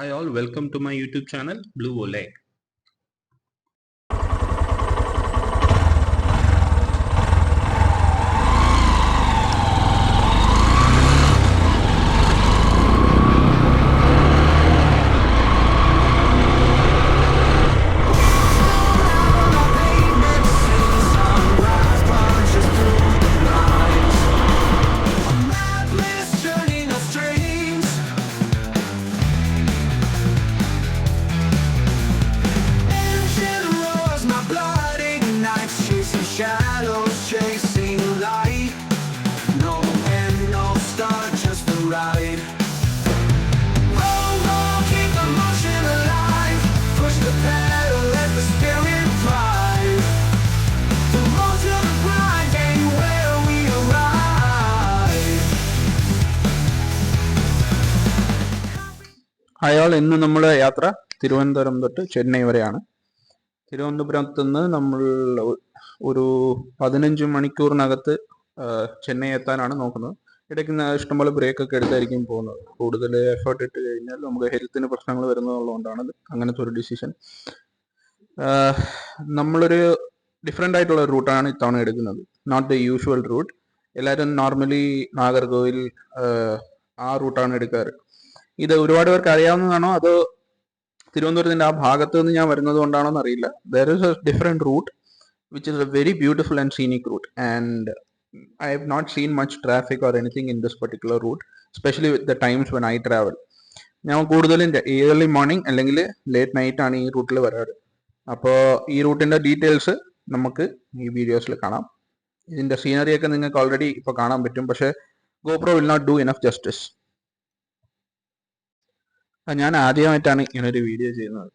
Hi all, welcome to my YouTube channel Blue Oleg. Shadows chasing light. No end, no start, just the ride. Roll, roll, keep the motion alive. Push the pedal, let the spirit drive. The road to the grind ain't where we arrive. Hi all, ഇന്ന് നമ്മുടെ യാത്ര തിരുവനന്തപുരം തൊട്ട് ചെന്നൈ വരെയാണ്. തിരുവനന്തപുരത്ത് നിന്ന് നമ്മൾ ഒരു 15 മണിക്കൂറിനകത്ത് ചെന്നൈ എത്താനാണ് നോക്കുന്നത്. ഇടയ്ക്ക് ഇഷ്ടംപോലെ ബ്രേക്ക് ഒക്കെ എടുത്തായിരിക്കും പോകുന്നത്. കൂടുതൽ എഫേർട്ട് ഇട്ട് കഴിഞ്ഞാൽ നമുക്ക് ഹെൽത്തിന് പ്രശ്നങ്ങൾ വരുന്നതുകൊണ്ടാണ് അങ്ങനത്തെ ഒരു ഡിസിഷൻ. നമ്മളൊരു ഡിഫറെൻ്റ് ആയിട്ടുള്ള റൂട്ടാണ് ഇത്തവണ എടുക്കുന്നത്, നോട്ട് ദ യൂഷ്വൽ റൂട്ട്. എല്ലാവരും നോർമലി നാഗർകോവിൽ ആ റൂട്ടാണ് എടുക്കാറ്. ഇത് ഒരുപാട് പേർക്ക് അറിയാവുന്നതാണോ അതോ തിരുവനന്തപുരത്തിന്റെ ആ ഭാഗത്ത് നിന്ന് ഞാൻ വരുന്നത് കൊണ്ടാണോ എന്നറിയില്ല. There is a different route which is a very beautiful and scenic route, and I have not seen much traffic or anything in this particular route, especially with the times when I travel. ഞാൻ കൂടുതലും early morning അല്ലെങ്കിൽ late night ആണ് ഈ റൂട്ടിൽ വരാറ്. അപ്പോൾ ഈ റൂട്ടിന്റെ details നമുക്ക് ഈ വീഡിയോസിൽ കാണാം. ഇതിന്റെ സീനറി ഒക്കെ നിങ്ങൾക്ക് ഓൾറെഡി ഇപ്പോൾ കാണാൻ പറ്റും, പക്ഷേ GoPro will not do enough justice. ഞാൻ ആദ്യമായിട്ടാണ് ഇങ്ങനൊരു വീഡിയോ ചെയ്യുന്നത്.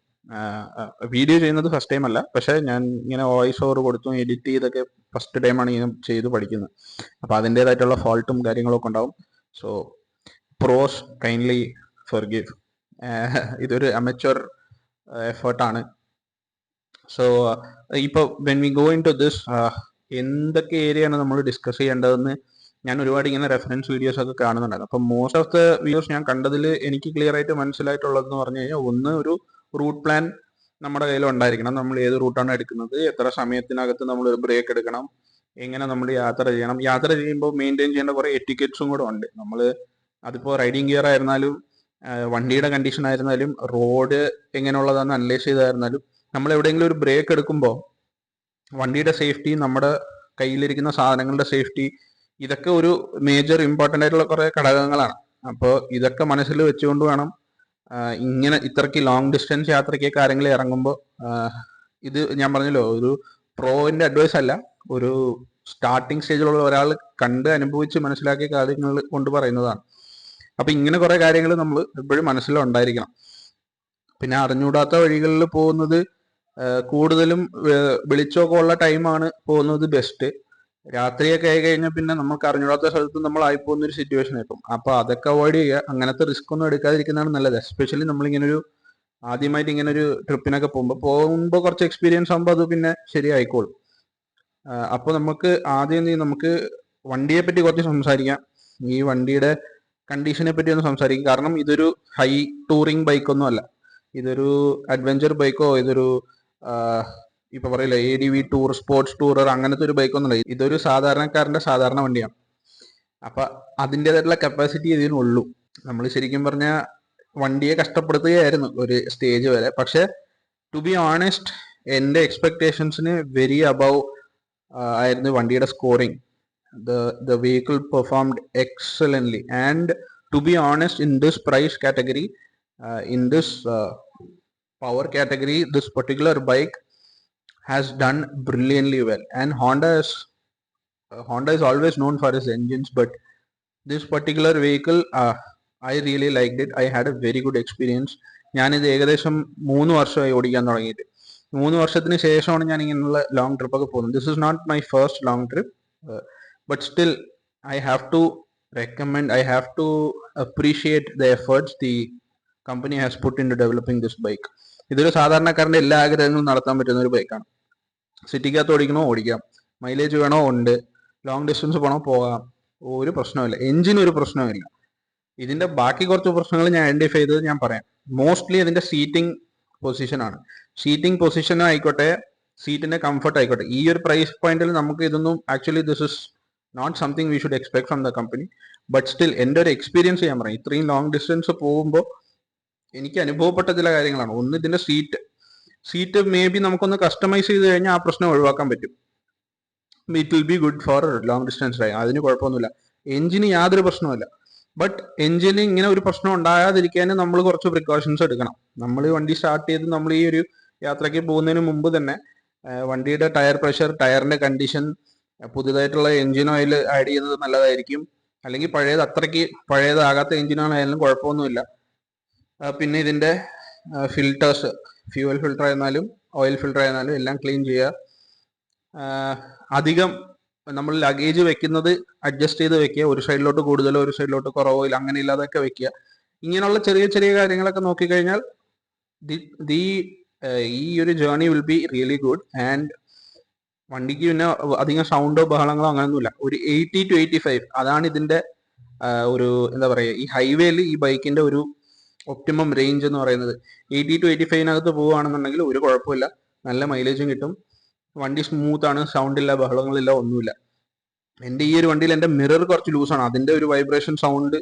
ഫസ്റ്റ് ടൈം അല്ല, പക്ഷെ ഞാൻ ഇങ്ങനെ വോയിസ് ഓവർ കൊടുത്തും എഡിറ്റ് ചെയ്തൊക്കെ ഫസ്റ്റ് ടൈമാണ് ഇങ്ങനെ ചെയ്ത് പഠിക്കുന്നത്. അപ്പം അതിൻ്റെതായിട്ടുള്ള ഫോൾട്ടും കാര്യങ്ങളൊക്കെ ഉണ്ടാവും. So pros kindly forgive. ഇതൊരു അമച്വർ എഫേർട്ടാണ്. സോ ഇപ്പോൾ when we go into this, എന്തൊക്കെ ഏരിയയാണ് നമ്മൾ ഡിസ്കസ് ചെയ്യേണ്ടതെന്ന് ഞാൻ ഒരുപാട് ഇങ്ങനെ റെഫറൻസ് വീഡിയോസ് ഒക്കെ കാണുന്നുണ്ടായിരുന്നു. അപ്പം മോസ്റ്റ് ഓഫ് ദ വീഡിയോസ് ഞാൻ കണ്ടതിൽ എനിക്ക് ക്ലിയർ ആയിട്ട് മനസ്സിലായിട്ടുള്ളതെന്ന് പറഞ്ഞു കഴിഞ്ഞാൽ, ഒന്ന്, ഒരു റൂട്ട് പ്ലാൻ നമ്മുടെ കയ്യിൽ ഉണ്ടായിരിക്കണം. നമ്മൾ ഏത് റൂട്ടാണ് എടുക്കുന്നത്, എത്ര സമയത്തിനകത്ത് നമ്മൾ ഒരു ബ്രേക്ക് എടുക്കണം, എങ്ങനെ നമ്മൾ യാത്ര ചെയ്യണം. യാത്ര ചെയ്യുമ്പോൾ മെയിൻറ്റെയിൻ ചെയ്യേണ്ട കുറേ എറ്റിക്കറ്റ്സും കൂടെ ഉണ്ട്. നമ്മൾ അതിപ്പോൾ റൈഡിങ് ഗിയർ ആയിരുന്നാലും വണ്ടിയുടെ കണ്ടീഷൻ ആയിരുന്നാലും റോഡ് എങ്ങനെയുള്ളതാണെന്ന് അനലൈസ് ചെയ്തായിരുന്നാലും നമ്മൾ എവിടെയെങ്കിലും ഒരു ബ്രേക്ക് എടുക്കുമ്പോൾ വണ്ടിയുടെ സേഫ്റ്റി, നമ്മുടെ കയ്യിലിരിക്കുന്ന സാധനങ്ങളുടെ സേഫ്റ്റി, ഇതൊക്കെ ഒരു മേജർ ഇമ്പോർട്ടൻ്റ് ആയിട്ടുള്ള കുറേ ഘടകങ്ങളാണ്. അപ്പോൾ ഇതൊക്കെ മനസ്സിൽ വെച്ചുകൊണ്ട് വേണം ഇങ്ങനെ ഇത്രയ്ക്ക് ലോങ് ഡിസ്റ്റൻസ് യാത്രയ്ക്കൊക്കെ ആരെങ്കിലും ഇറങ്ങുമ്പോൾ. ഇത് ഞാൻ പറഞ്ഞല്ലോ, ഒരു പ്രോവിൻ്റെ അഡ്വൈസ് അല്ല, ഒരു സ്റ്റാർട്ടിങ് സ്റ്റേജിലുള്ള ഒരാൾ കണ്ട് അനുഭവിച്ച് മനസ്സിലാക്കിയ കാര്യങ്ങൾ കൊണ്ട് പറയുന്നതാണ്. അപ്പം ഇങ്ങനെ കുറേ കാര്യങ്ങൾ നമ്മൾ എപ്പോഴും മനസ്സിലുണ്ടായിരിക്കണം. പിന്നെ അറിഞ്ഞൂടാത്ത വഴികളിൽ പോകുന്നത് കൂടുതലും വെളിച്ചമൊക്കെ ഉള്ള ടൈമാണ് പോകുന്നത് ബെസ്റ്റ്. രാത്രിയൊക്കെ ആയി കഴിഞ്ഞാൽ പിന്നെ നമുക്ക് അറിഞ്ഞൂടാത്ത സ്ഥലത്ത് നമ്മൾ ആയിപ്പോകുന്ന ഒരു സിറ്റുവേഷൻ ആയിരിക്കും. അപ്പോൾ അതൊക്കെ അവോയ്ഡ് ചെയ്യുക. അങ്ങനത്തെ റിസ്ക് ഒന്നും എടുക്കാതിരിക്കുന്നതാണ് നല്ലത്. എസ്പെഷ്യലി നമ്മളിങ്ങനൊരു ആദ്യമായിട്ട് ഇങ്ങനൊരു ട്രിപ്പിനൊക്കെ പോകുമ്പോൾ കുറച്ച് എക്സ്പീരിയൻസ് ആകുമ്പോൾ അത് പിന്നെ ശരിയായിക്കോളും. അപ്പോൾ നമുക്ക് ആദ്യം നമുക്ക് വണ്ടിയെ പറ്റി കുറച്ച് സംസാരിക്കാം. ഈ വണ്ടിയുടെ കണ്ടീഷനെ പറ്റി ഒന്ന് സംസാരിക്കും. കാരണം ഇതൊരു ഹൈ ടൂറിങ് ബൈക്കൊന്നും അല്ല. ഇതൊരു അഡ്വഞ്ചർ ബൈക്കോ, ഇതൊരു ഇപ്പൊ പറയില്ല ADV ടൂർ, സ്പോർട്സ് ടൂറർ, അങ്ങനത്തെ ഒരു ബൈക്കൊന്നുമില്ല. ഇതൊരു സാധാരണക്കാരന്റെ സാധാരണ വണ്ടിയാണ്. അപ്പൊ അതിൻ്റെതായിട്ടുള്ള കപ്പാസിറ്റി ഇതിനുള്ളൂ. നമ്മൾ ശരിക്കും പറഞ്ഞാൽ വണ്ടിയെ കഷ്ടപ്പെടുത്തുകയായിരുന്നു ഒരു സ്റ്റേജ് വരെ. പക്ഷെ ടു ബി ഓണസ്റ്റ്, എൻ്റെ എക്സ്പെക്ടേഷൻസിന് വെരി അബവ് ആയിരുന്നു വണ്ടിയുടെ scoring. The vehicle performed excellently. And to be honest, in this price category, in this power category, this particular bike has done brilliantly well. And Honda is always known for its engines, but this particular vehicle, I really liked it. I had a very good experience. ഞാനിത് ഏകദേശം 3 വർഷമായി ഓടിക്കാൻ തുടങ്ങിയിട്ട്. 3 വർഷത്തിന് ശേഷമാണ് ഞാൻ ഇങ്ങനെയുള്ള long ട്രിപ്പൊക്കെ പോകുന്നത്. This is not my first long trip, but still I have to recommend, I have to appreciate the efforts the company has put into developing this bike. ഇതൊരു സാധാരണക്കാരൻ്റെ എല്ലാ ആഗ്രഹങ്ങളും നടത്താൻ പറ്റുന്ന ഒരു ബൈക്കാണ്. സിറ്റിക്കകത്ത് ഓടിക്കണോ ഓടിക്കാം, മൈലേജ് വേണോ ഉണ്ട്, ലോങ് ഡിസ്റ്റൻസ് പോകണോ പോകാം, ഒരു പ്രശ്നമില്ല. എഞ്ചിന് ഒരു പ്രശ്നമില്ല. ഇതിൻ്റെ ബാക്കി കുറച്ച് പ്രശ്നങ്ങൾ ഞാൻ ഐഡൻറ്റിഫൈ ചെയ്തത് ഞാൻ പറയാം. മോസ്റ്റ്ലി അതിന്റെ സീറ്റിംഗ് പൊസിഷനാണ്. സീറ്റിംഗ് പൊസിഷനും ആയിക്കോട്ടെ, സീറ്റിന്റെ കംഫർട്ട് ആയിക്കോട്ടെ, ഈ ഒരു പ്രൈസ് പോയിന്റിൽ നമുക്ക് ഇതൊന്നും actually this is not something we should expect from the company. But still എൻ്റെ ഒരു എക്സ്പീരിയൻസ് ഞാൻ പറയാം. ഇത്രയും ലോങ് ഡിസ്റ്റൻസ് പോകുമ്പോൾ എനിക്ക് അനുഭവപ്പെട്ട ചില കാര്യങ്ങളാണ്. ഒന്ന്, ഇതിന്റെ സീറ്റ് മേ ബി നമുക്കൊന്ന് കസ്റ്റമൈസ് ചെയ്ത് കഴിഞ്ഞാൽ ആ പ്രശ്നം ഒഴിവാക്കാൻ പറ്റും. It will B good for long distance drive, അതിന് കുഴപ്പമൊന്നുമില്ല. എഞ്ചിന് യാതൊരു പ്രശ്നവുമില്ല. ബട്ട് എഞ്ചിന് ഇങ്ങനെ ഒരു പ്രശ്നം ഉണ്ടാകാതിരിക്കാൻ നമ്മൾ കുറച്ച് പ്രിക്കോഷൻസ് എടുക്കണം. നമ്മൾ വണ്ടി സ്റ്റാർട്ട് ചെയ്ത് നമ്മൾ ഈ ഒരു യാത്രയ്ക്ക് പോകുന്നതിന് മുമ്പ് തന്നെ വണ്ടിയുടെ ടയർ പ്രഷർ, ടയറിന്റെ കണ്ടീഷൻ, പുതിയതായിട്ടുള്ള എഞ്ചിൻ ഓയിൽ ആഡ് ചെയ്യുന്നത് നല്ലതായിരിക്കും. അല്ലെങ്കിൽ അത്രയ്ക്ക് പഴയതാകാത്ത എഞ്ചിനാണെങ്കിലും കുഴപ്പമൊന്നുമില്ല. പിന്നെ ഇതിന്റെ ഫിൽറ്റേഴ്സ്, ഫ്യൂവൽ ഫിൽറ്റർ ആയിരുന്നാലും ഓയിൽ ഫിൽറ്റർ ആയിരുന്നാലും എല്ലാം ക്ലീൻ ചെയ്യുക. അധികം നമ്മൾ ലഗേജ് വെക്കുന്നത് അഡ്ജസ്റ്റ് ചെയ്ത് വെക്കുക. ഒരു സൈഡിലോട്ട് കൂടുതലോ ഒരു സൈഡിലോട്ട് കുറവോ ഇല്ല, അങ്ങനെ ഇല്ലാതൊക്കെ വെക്കുക. ഇങ്ങനെയുള്ള ചെറിയ ചെറിയ കാര്യങ്ങളൊക്കെ നോക്കിക്കഴിഞ്ഞാൽ ഈ ഒരു journey will be really good. And വണ്ടിക്ക് പിന്നെ അധികം സൗണ്ടോ ബഹളങ്ങളോ അങ്ങനെയൊന്നുമില്ല. ഒരു 80 to 85 അതാണ് ഇതിന്റെ ഒരു എന്താ പറയുക, ഈ ഹൈവേയിൽ ഈ ബൈക്കിന്റെ ഒരു ഒപ്റ്റിമം റേഞ്ച് എന്ന് പറയുന്നത്. 80 to 85 പോവുകയാണെന്നുണ്ടെങ്കിൽ ഒരു കുഴപ്പമില്ല, നല്ല മൈലേജും കിട്ടും. വണ്ടി സ്മൂത്ത് ആണ്, സൗണ്ട് ഇല്ല, ബഹളങ്ങളില്ല, ഒന്നുമില്ല. എൻ്റെ ഈ ഒരു വണ്ടിയിൽ എൻ്റെ മിറർ കുറച്ച് ലൂസാണ്. അതിന്റെ ഒരു വൈബ്രേഷൻ സൗണ്ട്